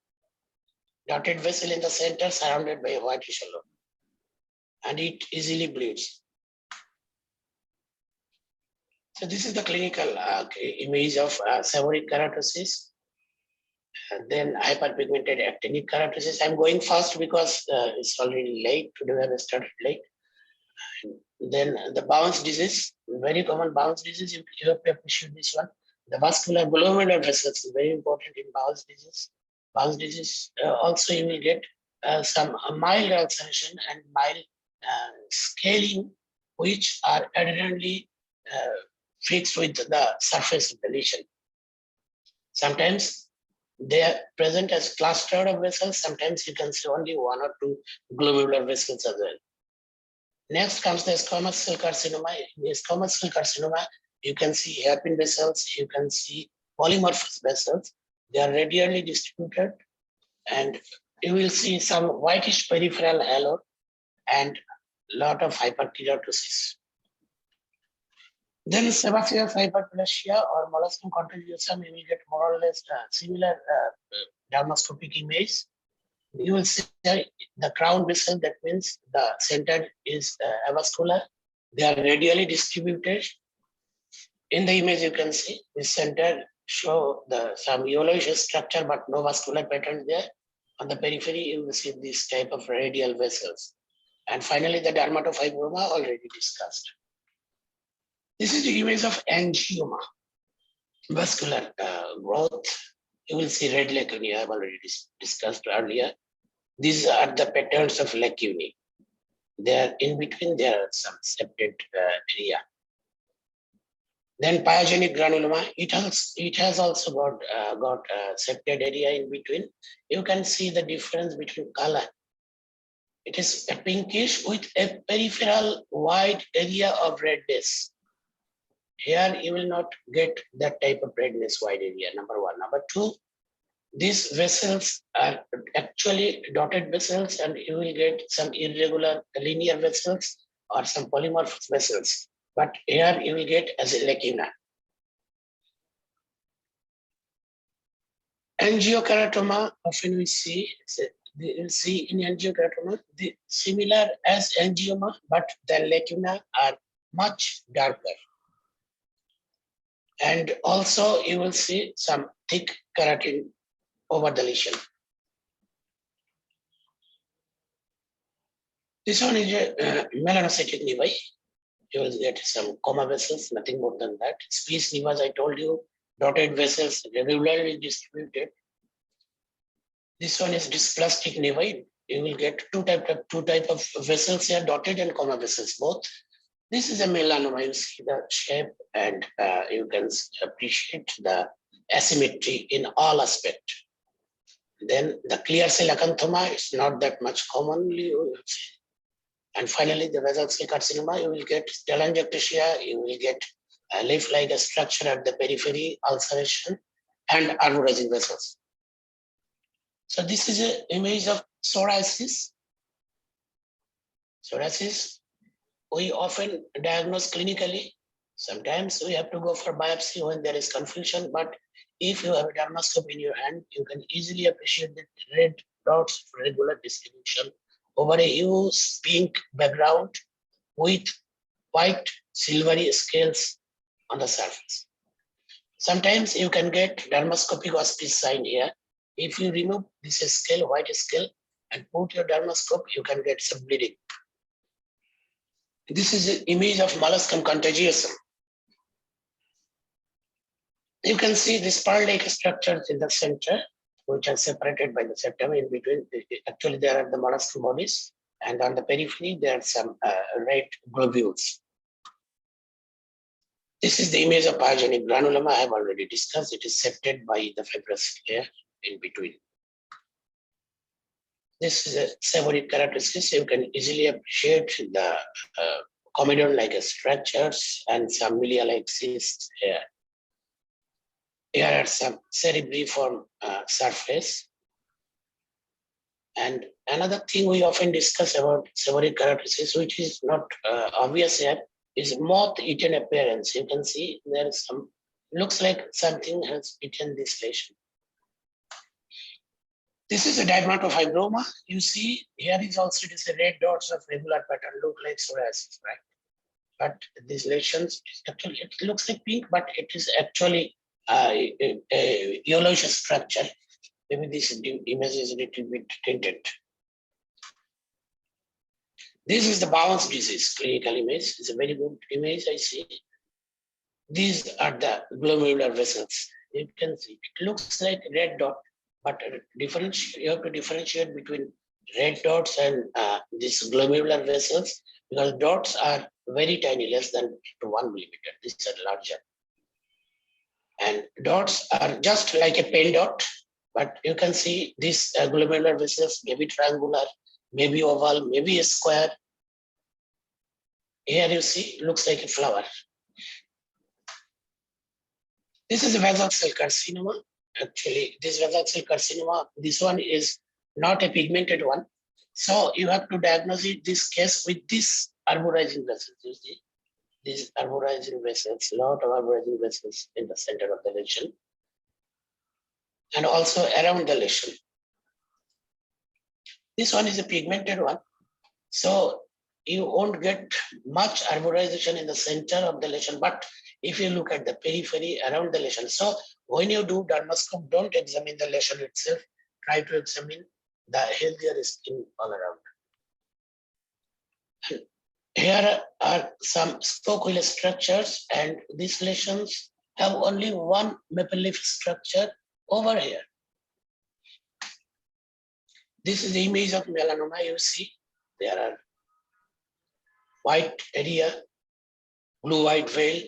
dotted vessel in the center surrounded by a whitish halo, and it easily bleeds. So this is the clinical image of seborrheic keratosis. And then hyperpigmented actinic keratosis. I'm going fast because it's already late. Today we have started late. And then the bounce disease, very common bounce disease. You have to appreciate this one. The vascular glomerular vessels is very important in bounce disease. Bounce disease also you will get some mild ulceration and mild scaling, which are adherently fixed with the surface of the lesion. Sometimes they are present as cluster of vessels. Sometimes you can see only one or two glomerular vessels as well. Next comes the squamous cell carcinoma. In the squamous cell carcinoma, you can see hairpin vessels, you can see polymorphous vessels. They are radially distributed, and you will see some whitish peripheral halo and lot of hyperkeratosis. Then sebaceous hyperplasia or molluscum contagiosum, you will get more or less similar dermoscopic image. You will see the crown vessel, that means the center is avascular. They are radially distributed. In the image, you can see the center show some yellowish structure, but no vascular pattern there. On the periphery, you will see this type of radial vessels. And finally, the dermatofibroma already discussed. This is the image of angioma, vascular growth. You will see red lacunae, I have already discussed earlier. These are the patterns of lacunae. There in between, there are some septate area. Then pyogenic granuloma, it has also got septate area in between. You can see the difference between color. It is a pinkish with a peripheral white area of redness. Here you will not get that type of redness wide area, number one. Number two, these vessels are actually dotted vessels, and you will get some irregular linear vessels or some polymorphous vessels. But here you will get as a lacuna. Angiokeratoma, often we see in angiokeratoma, similar as angioma, but the lacuna are much darker. And also you will see some thick keratin over the lesion. This one is a melanocytic nevi. You will get some coma vessels, nothing more than that. Spes nevas, I told you, dotted vessels regularly distributed. This one is dysplastic nevi. You will get two type of vessels here, dotted and coma vessels both. This is a melanoma. You see the shape, and you can appreciate the asymmetry in all aspects. Then the clear cell acanthoma is not that much commonly. And finally, the basal cell carcinoma, you will get telangiectasia, you will get a leaf-like structure at the periphery, ulceration, and arborizing vessels. So this is an image of psoriasis. Psoriasis, we often diagnose clinically. Sometimes we have to go for biopsy when there is confusion, but if you have a dermoscope in your hand, you can easily appreciate the red dots of regular distribution over a huge pink background with white silvery scales on the surface. Sometimes you can get dermoscopic auspice sign here. If you remove this scale, white scale, and put your dermoscope, you can get some bleeding. This is an image of molluscum contagiosum. You can see these pearl-like structures in the center, which are separated by the septum in between. Actually, there are the molluscum bodies, and on the periphery, there are some red globules. This is the image of pyogenic granuloma. I have already discussed. It is septated by the fibrous layer in between. This is a seborrheic characteristics. You can easily appreciate the comedon-like structures and some milia-like cysts here. Here are some cerebriform surface. And another thing we often discuss about seborrheic characteristics, which is not obvious yet, is moth-eaten appearance. You can see there is some, looks like something has eaten this lesion. This is a dermatofibroma. You see here is also, it is a red dots of regular pattern, look like psoriasis, right? But these lesions, actually, it looks like pink, but it is actually a yellowish structure. Maybe this image is a little bit tinted. This is the Bowen's disease clinical image. It's a very good image, I see. These are the glomerular vessels. You can see it looks like red dot, but you have to differentiate between red dots and these glomerular vessels, because dots are very tiny, less than 1 millimeter. These are larger. And dots are just like a pen dot, but you can see these glomerular vessels may be triangular, maybe oval, maybe a square. Here you see, looks like a flower. This is a basal cell carcinoma. Actually, this basal cell carcinoma, this one is not a pigmented one. So you have to diagnose this case with this arborizing vessels. You see, these arborizing vessels, lot of arborizing vessels in the center of the lesion, and also around the lesion. This one is a pigmented one. So you won't get much arborization in the center of the lesion, but if you look at the periphery around the lesion. So when you do dermoscope, don't examine the lesion itself, try to examine the healthier skin all around. And here are some spoke wheel structures, and these lesions have only one maple leaf structure over here. This is the image of melanoma. You see, there are white area, blue-white veil,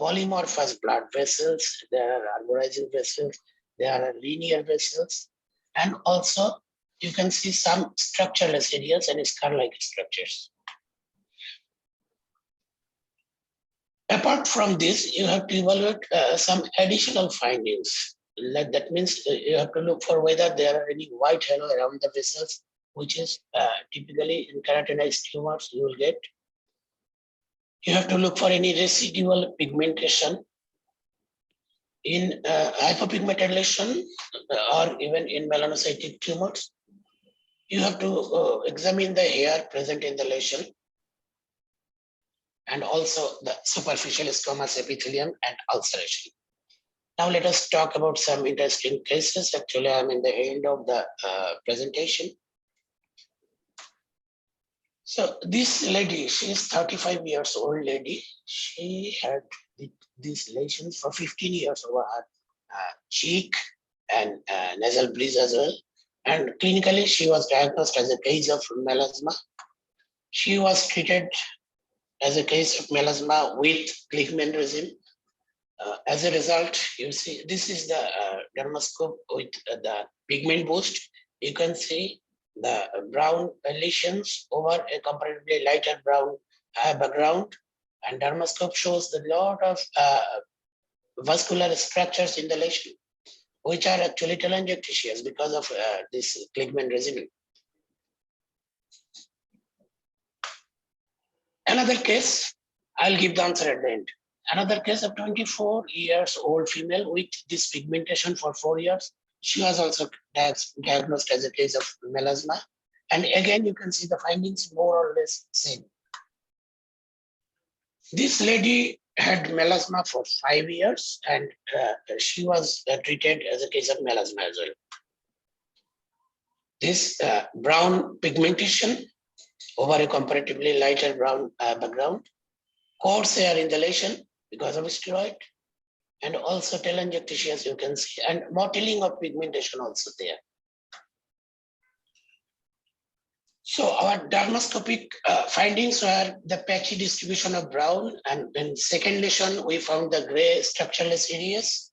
polymorphous blood vessels, there are arborizing vessels, there are linear vessels, and also you can see some structureless areas and scar-like structures. Apart from this, you have to evaluate some additional findings. That means you have to look for whether there are any white halo around the vessels, which is typically in keratinized tumors you will get. You have to look for any residual pigmentation in hypopigmented lesion or even in melanocytic tumors. You have to examine the hair present in the lesion, and also the superficial squamous epithelium and ulceration. Now let us talk about some interesting cases. Actually, I'm in the end of the presentation. So this lady, she is 35 years old lady. She had these lesions for 15 years over her cheek and nasal bridge as well. And clinically, she was diagnosed as a case of melasma. She was treated as a case of melasma with Glickman resin. As a result, you see, this is the dermoscope with the pigment boost. You can see the brown lesions over a comparatively lighter brown background, and dermoscope shows a lot of vascular structures in the lesion, which are actually telangiectasious because of this Glickman resin. Another case, I'll give the answer at the end. Another case of 24 years old female with this pigmentation for 4 years. She was also diagnosed as a case of melasma. And again, you can see the findings more or less same. This lady had melasma for 5 years, and she was treated as a case of melasma as well. This brown pigmentation over a comparatively lighter brown background, coarse hair in the lesion because of steroid, and also telangiectasias you can see, and mottling of pigmentation also there. So our dermoscopic findings were the patchy distribution of brown, and in second lesion we found the gray structureless areas.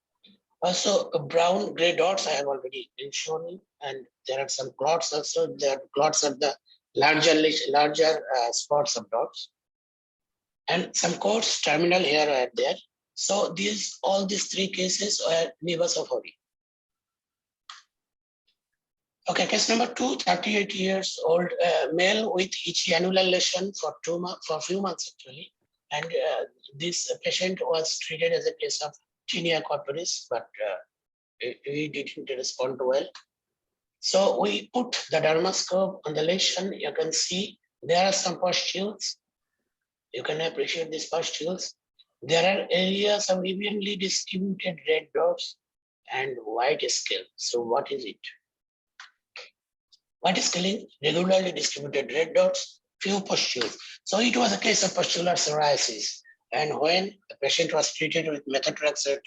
Also, brown gray dots I have already been shown you, and there are some clots also. The clots are the larger spots of dots, and some codes terminal here or there. So all these three cases are nevus of Hori. Okay, case number 2, 38 years old male with itchy annular lesion for a few months actually, and this patient was treated as a case of tinea corporis, but he didn't respond well. So we put the dermoscope on the lesion. You can see there are some pustules. You can appreciate these pustules. There are areas of evenly distributed red dots and white scale. So what is it? White scale, regularly distributed red dots, few pustules. So it was a case of pustular psoriasis. And when the patient was treated with methotrexate,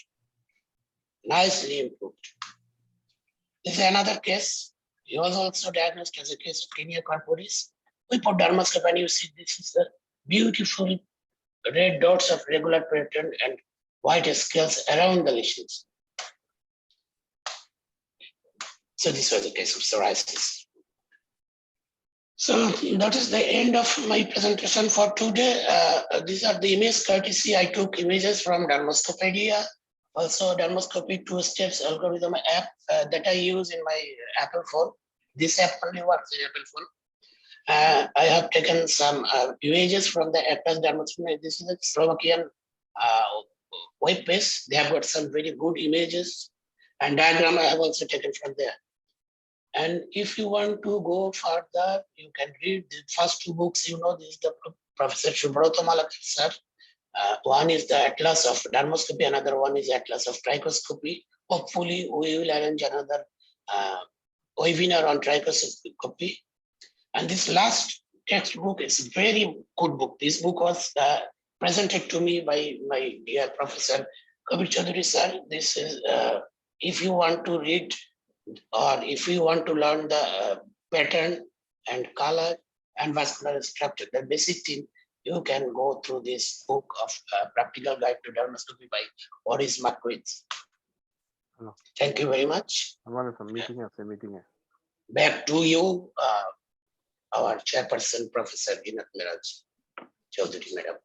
nicely improved. This is another case. He was also diagnosed as a case of tinea corporis. We put dermoscope and you see this is the beautiful red dots of regular pattern and white scales around the lesions. So this was a case of psoriasis. So that is the end of my presentation for today. These are the image courtesy. I took images from Dermoscopedia. Also, Dermoscopy 2 steps algorithm app that I use in my Apple phone. This app only works in Apple phone. I have taken some images from the Atlas Dermoscopy. This is a Slovakian web page. They have got some very good images, and diagram I have also taken from there. And if you want to go further, you can read the first two books. You know, this is the Professor Subroto Malakar sir. One is the Atlas of Dermoscopy, another one is Atlas of Trichoscopy. Hopefully, we will arrange another webinar on trichoscopy. And this last textbook is a very good book. This book was presented to me by my dear Professor Kabir Chaudhary sir. This is, if you want to read or if you want to learn the pattern and color and vascular structure, the basic thing, you can go through this book of Practical Guide to Dermoscopy by Boris Markowitz. Hello. Thank you very much. Meeting. Back to you, our chairperson, Professor Vinat Miraj Chaudhary, madam.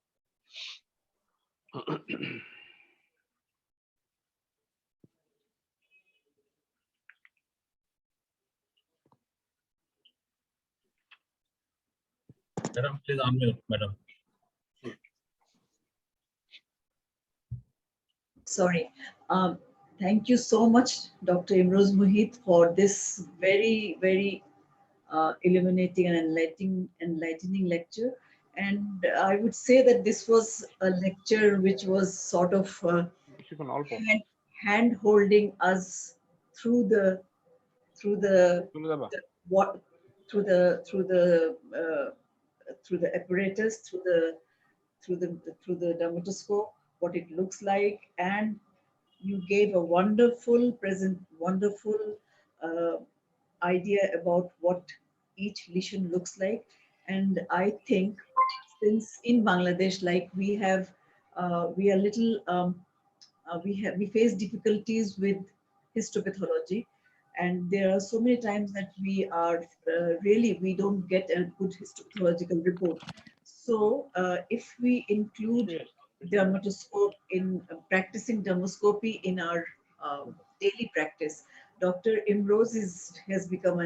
Madam, please unmute, madam. Sorry. Thank you so much, Dr. Imroz Muhit, for this very, very illuminating and enlightening lecture. And I would say that this was a lecture which was sort of hand holding us through the apparatus, through the dermatoscope, what it looks like, and you gave a wonderful idea about what each lesion looks like. And I think since in Bangladesh, like we are little, we face difficulties with histopathology, and there are so many times that we are we don't get a good histopathological report. So if we include dermatoscope in practicing dermoscopy in our daily practice, Dr. Imroz has become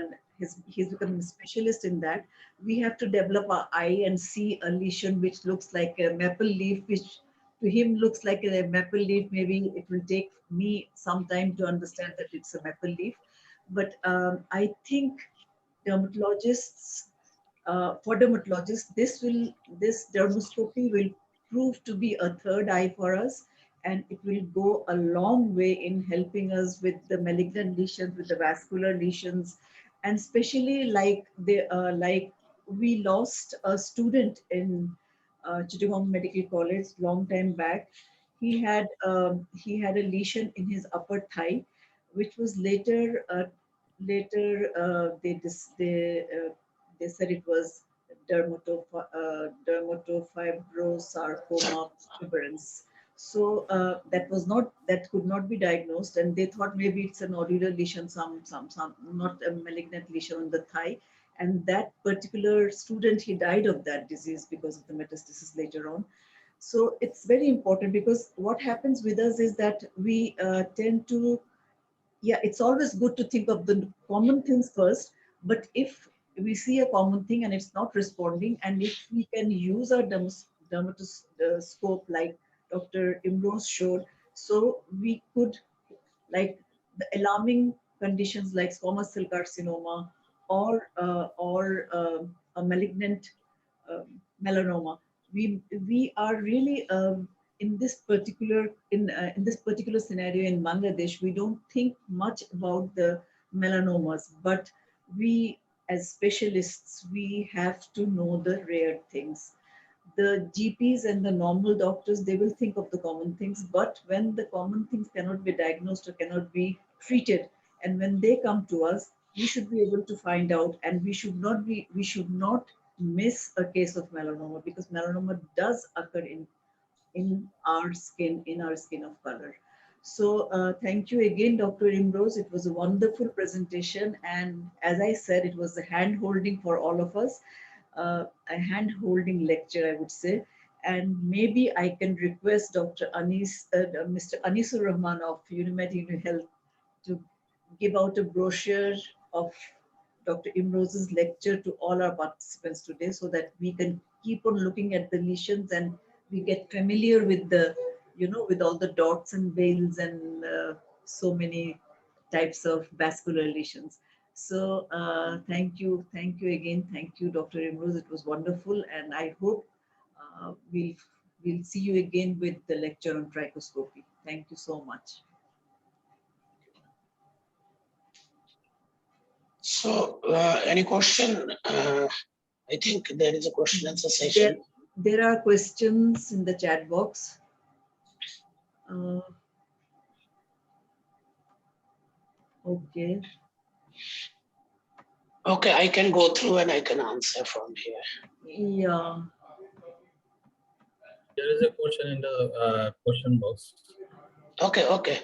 he's become a specialist in that. We have to develop our eye and see a lesion which looks like a maple leaf, which to him looks like a maple leaf. Maybe it will take me some time to understand that it's a maple leaf. But I think dermatologists, for dermatologists, this dermoscopy will prove to be a third eye for us, and it will go a long way in helping us with the malignant lesions, with the vascular lesions, and especially like we lost a student in Chittagong Medical College long time back. He had a lesion in his upper thigh, which was later they said it was dermatofibrosarcoma tuberans. So that could not be diagnosed, and they thought maybe it's an nodular lesion, some not a malignant lesion on the thigh. And that particular student, he died of that disease because of the metastasis later on. So it's very important, because what happens with us is that we tend to, yeah, it's always good to think of the common things first. But if we see a common thing and it's not responding, and if we can use our dermatoscope like Dr. Imrose showed, so we could, like, the alarming conditions like squamous cell carcinoma or a malignant melanoma, we are really in this particular scenario in Bangladesh, we don't think much about the melanomas, but we as specialists, we have to know the rare things. The GPs and the normal doctors, they will think of the common things, but when the common things cannot be diagnosed or cannot be treated, and when they come to us, we should be able to find out, and we should not miss a case of melanoma, because melanoma does occur in our skin of color. So thank you again, Dr. Imrose. It was a wonderful presentation. And as I said, it was a hand holding for all of us, a hand holding lecture, I would say. And maybe I can request Mr. Anisur Rahman of Unimed Health to give out a brochure of Dr. Imrose's lecture to all our participants today, so that we can keep on looking at the lesions and we get familiar with with all the dots and veils and so many types of vascular lesions. So thank you again. Thank you, Dr. Imrose. It was wonderful, and I hope we'll see you again with the lecture on trichoscopy. Thank you so much. So, any question? I think there is a question answer session. There are questions in the chat box. Okay. Okay, I can go through and I can answer from here. Yeah. There is a question in the question box. Okay. Okay.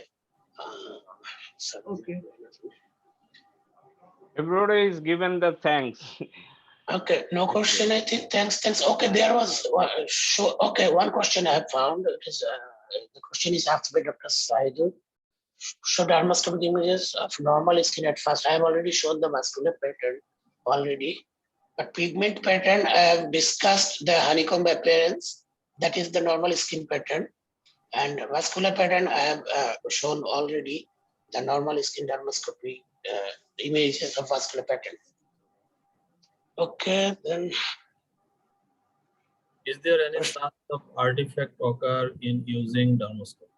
Everybody is given the thanks. Okay, no question. I think. Thanks. Okay, there was one question I have found. The question is asked by Dr. Saidul. Show dermoscopic images of normal skin at first. I have already shown the vascular pattern already. But pigment pattern, I have discussed the honeycomb appearance. That is the normal skin pattern. And vascular pattern, I have shown already the normal skin dermoscopy images of vascular pattern. Okay, then. Is there any chance of artifact occur in using dermoscopy?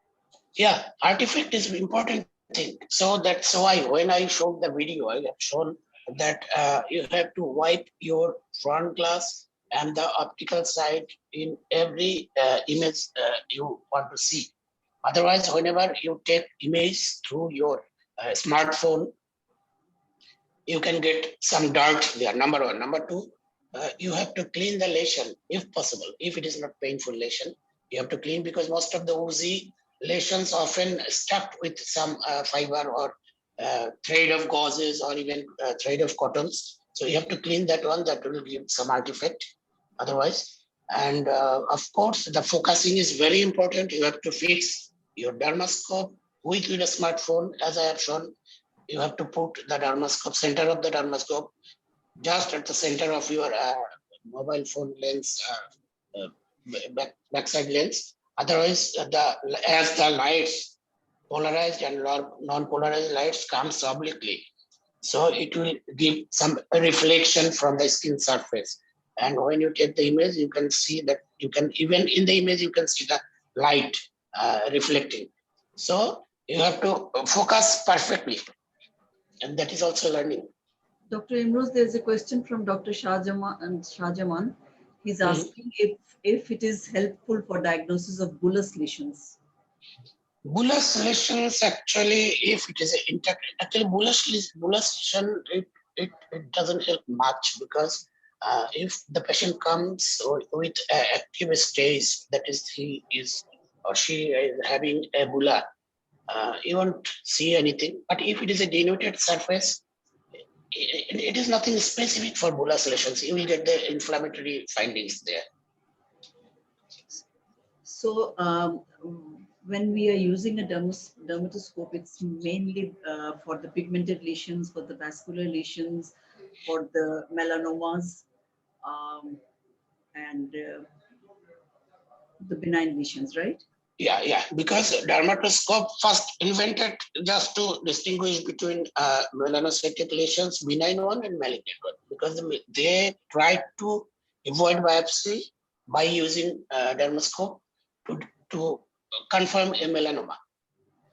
Yeah, artifact is important thing. So that's why when I showed the video, I have shown that you have to wipe your front glass and the optical side in every image you want to see. Otherwise, whenever you take image through your smartphone, you can get some dirt there, number one. Number two, you have to clean the lesion if possible. If it is not painful lesion, you have to clean, because most of the oozy lesions often stuck with some fiber or thread of gauzes or even thread of cottons. So you have to clean that one. That will give some artifact otherwise. And of course, the focusing is very important. You have to fix your dermoscope with your smartphone, as I have shown. You have to put the dermoscope, center of the dermoscope, just at the center of your mobile phone lens, backside lens. Otherwise, as the lights, polarized and non-polarized lights comes obliquely, so it will give some reflection from the skin surface. And when you take the image, you can see that even in the image, you can see the light reflecting. So you have to focus perfectly. And that is also learning. Dr. Imrose, there's a question from Dr. Shahjaman. He's asking if it is helpful for diagnosis of bullous lesions. Bullous lesions, actually, if it is intact, actually bullous lesion, it doesn't help much, because if the patient comes with active stage, that is, he is or she is having a bulla, you won't see anything. But if it is a denuded surface, it is nothing specific for bullous lesions. You will get the inflammatory findings there. So when we are using a dermatoscope, it's mainly for the pigmented lesions, for the vascular lesions, for the melanomas, and the benign lesions, right? Yeah, because dermatoscope first invented just to distinguish between melanocytic lesions, benign one and malignant one, because they tried to avoid biopsy by using dermoscope to confirm a melanoma.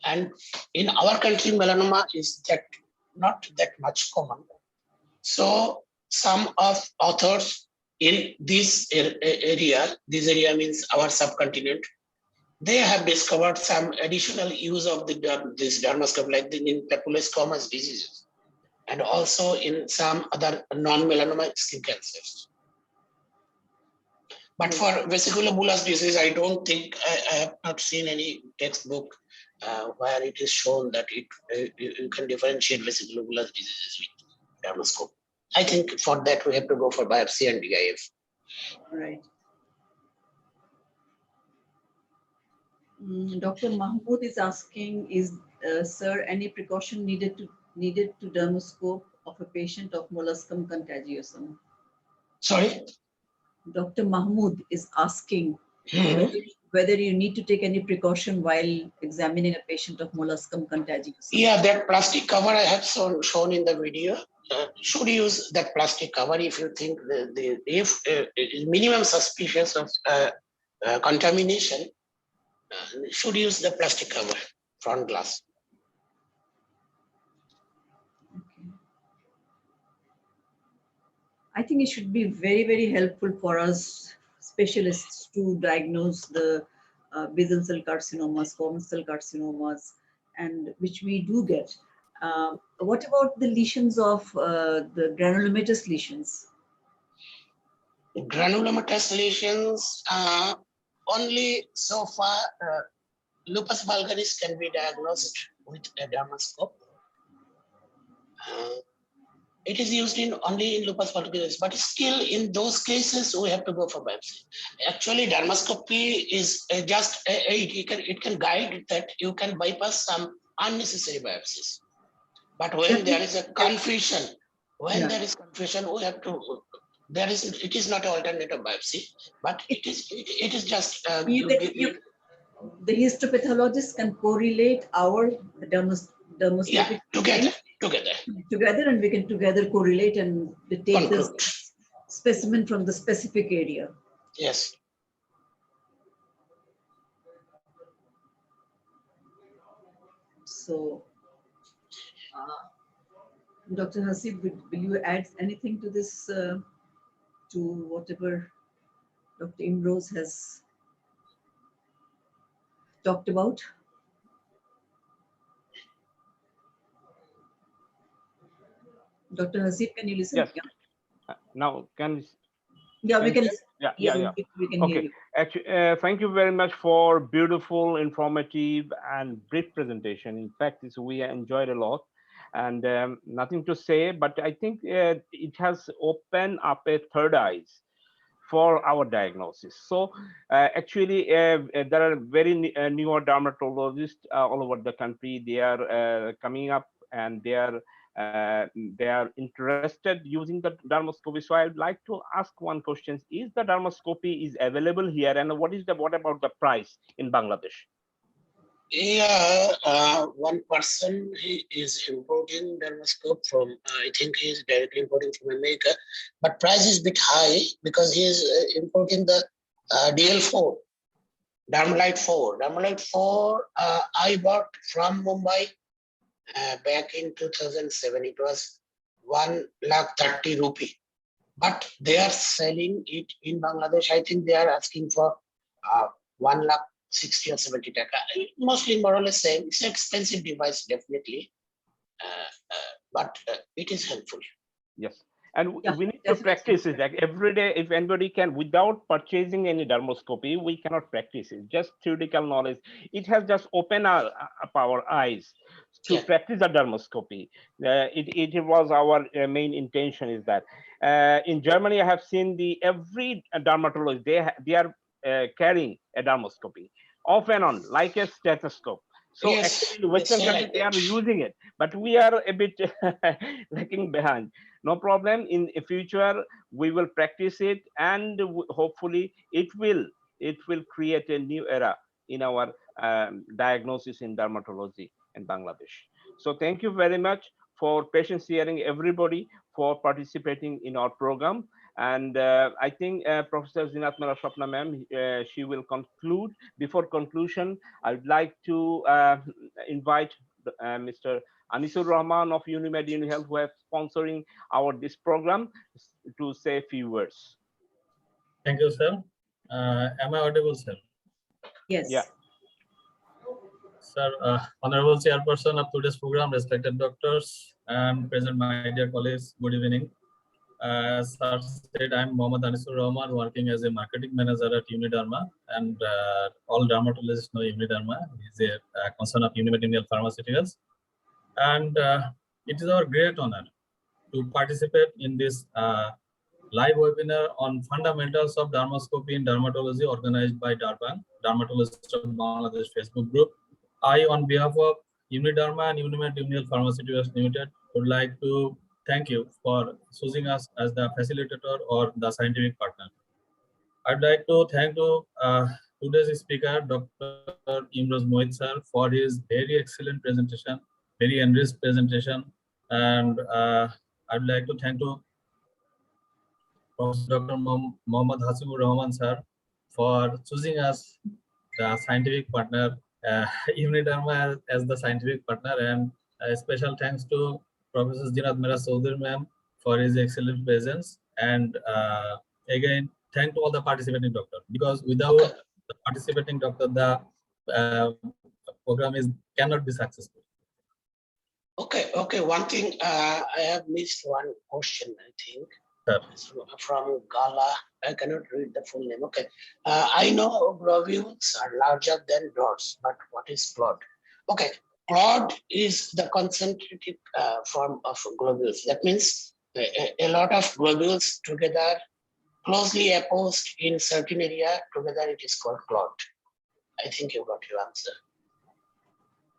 And in our country, melanoma is not that much common. So some of authors in this area means our subcontinent, they have discovered some additional use of this dermoscope, like in papilloscomas diseases, and also in some other non-melanoma skin cancers. But for vesicular bullous disease, I don't think I have not seen any textbook where it is shown that you can differentiate vesicular bullous diseases with dermoscope. I think for that we have to go for biopsy and DIF. Right. Dr. Mahmood is asking, sir, any precaution needed to dermoscope of a patient of molluscum contagiosum? Sorry? Dr. Mahmood is asking Mm-hmm. whether you need to take any precaution while examining a patient of molluscum contagiosum. Yeah, that plastic cover I have shown in the video. Should use that plastic cover if you think if minimum suspicious of contamination. Should use the plastic cover, front glass. Okay. I think it should be very, very helpful for us specialists to diagnose the basal cell carcinomas, squamous cell carcinomas, and which we do get. What about the lesions of the granulomatous lesions? Granulomatous lesions, only so far lupus vulgaris can be diagnosed with a dermoscope. It is used only in lupus vulgaris, but still in those cases we have to go for biopsy. Actually, dermoscopy is it can guide that you can bypass some unnecessary biopsies. But when there is a confusion, there is confusion, we have to. It is not an alternative biopsy, but it is just. The histopathologist can correlate our dermoscopic together, and we can together correlate and take the specimen from the specific area. Yes. So, Dr. Hasib, will you add anything to this, to whatever Dr. Imrose has talked about? Dr. Hasib, can you listen? Yes. Now, can Yeah, we can listen. Yeah. We can hear you. Actually, thank you very much for beautiful, informative, and brief presentation. In fact, we enjoyed a lot, and nothing to say, but I think it has opened up a third eyes for our diagnosis. So actually, there are very newer dermatologists all over the country. They are coming up, and they are interested using the dermoscopy. So I would like to ask one question: is the dermoscopy is available here, and what about the price in Bangladesh? Yeah, one person he is importing dermoscope from, I think he is directly importing from America, but price is a bit high because he is importing the DL4, Dermalite 4. Dermalite 4, I bought from Mumbai back in 2007. It was 1,30,000 rupee. But they are selling it in Bangladesh. I think they are asking for 1,60,000 or 70 taka. Mostly more or less same. It's an expensive device, definitely, but it is helpful. Yes. And Yeah, we need to definitely. practice it. Like every day, if anybody can, without purchasing any dermoscopy, we cannot practice it. Just theoretical knowledge. It has just opened up our eyes to Yeah. practice the dermoscopy. It was our main intention is that. In Germany, I have seen every dermatologist, they are carrying a dermoscopy off and on, like a stethoscope. So Yes, actually, in they Western say countries, like they are that. using it, but we are a bit lagging behind. No problem. In the future, we will practice it, and hopefully, it will create a new era in our diagnosis in dermatology in Bangladesh. So thank you very much for patience hearing everybody for participating in our program. And I think Professor Zinat Mara Shapna ma'am, she will conclude. Before conclusion, I would like to invite Mr. Anisur Rahman of Unimed UniHealth, who have sponsoring this program, to say a few words. Thank you, sir. Am I audible, sir? Yes. Yeah. Sir, Honorable Chairperson of today's program, respected doctors and present my dear colleagues, good evening. As sir said, I'm Mohammad Anisur Rahman, working as a marketing manager at Uniderma, and all dermatologists know Uniderma is a concern of Unimed Indian Pharmaceuticals. And it is our great honor to participate in this live webinar on fundamentals of dermoscopy in dermatology organized by DerBang, Dermatologist of Bangladesh Facebook group. I, on behalf of Uniderma and Unimed Union Pharmaceuticals Limited, would like to thank you for choosing us as the facilitator or the scientific partner. I'd like to thank today's speaker, Dr. Imroz Mohit sir, for his very excellent presentation, very enriched presentation, and I'd like to thank Professor Dr. Mohammad Hasibur Rahman sir for choosing us the scientific partner, Uniderma as the scientific partner, and special thanks to Professor Zinat Mera Soudhar ma'am for his excellent presence, and again thank to all the participating doctors, because without the participating doctor, the program cannot be successful. Okay. One thing, I have missed one question, I think. Sir. From Gala. I cannot read the full name. Okay. I know globules are larger than dots, but what is clot? Okay. Clot is the concentrated form of globules. That means a lot of globules together, closely opposed in certain area, together it is called clot. I think you got your answer.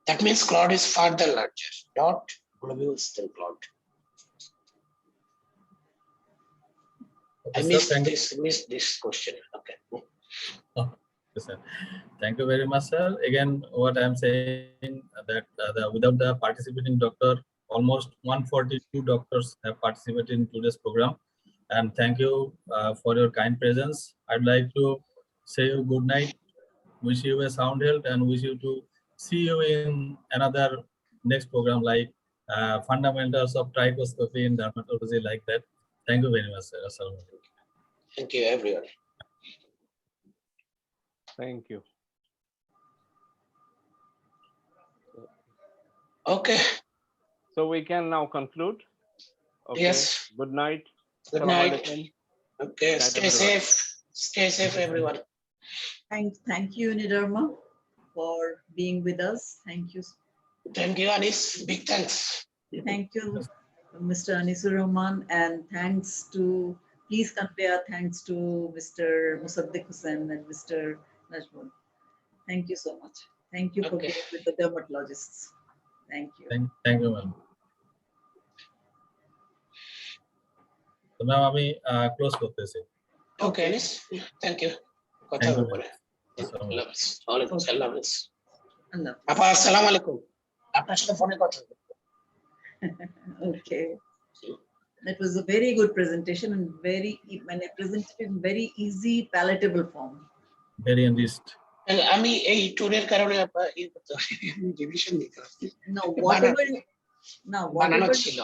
That means clot is further larger, dot, globules, then clot. I missed this question. Okay. Oh, yes, sir. Thank you very much, sir. Again, what I'm saying that without the participating doctor, almost 142 doctors have participated in today's program, and thank you for your kind presence. I'd like to say you good night, wish you a sound health, and wish you to see you in another next program like fundamentals of trichoscopy in dermatology, like that. Thank you very much, sir. Assalamualaikum. Thank you, everyone. Thank you. Okay. So we can now conclude. Okay. Yes. Good night. Good Assalamu night. alaikum. Okay. Night, Stay everyone. safe. Stay safe, everyone. Thank you, Uniderma, for being with us. Thank you. Thank you, Anis. Big thanks. Thank you, Mr. Anisur Rahman, and please convey our thanks to Mr. Musaddiq Hussain and Mr. Najmul. Thank you so much. Thank you for Okay. being with the dermatologists. Thank you. Thank you, ma'am. So, ma'am, আমি close করতেছি। Okay, Anis. Thank you. কথা Thank you. বলে। Assalamu আল্লাহ হাফেজ। ওয়ালাইকুম সালাম। Allah. আপা, আসসালামু আলাইকুম। আপনার সাথে ফোনে কথা বলবো। Okay. That was a very good presentation and presented in very easy, palatable form. Very enriched. আমি এই ট্যুরের কারণে রিভিশন নিতে পারছি। Now, বানানো whatever ছিল।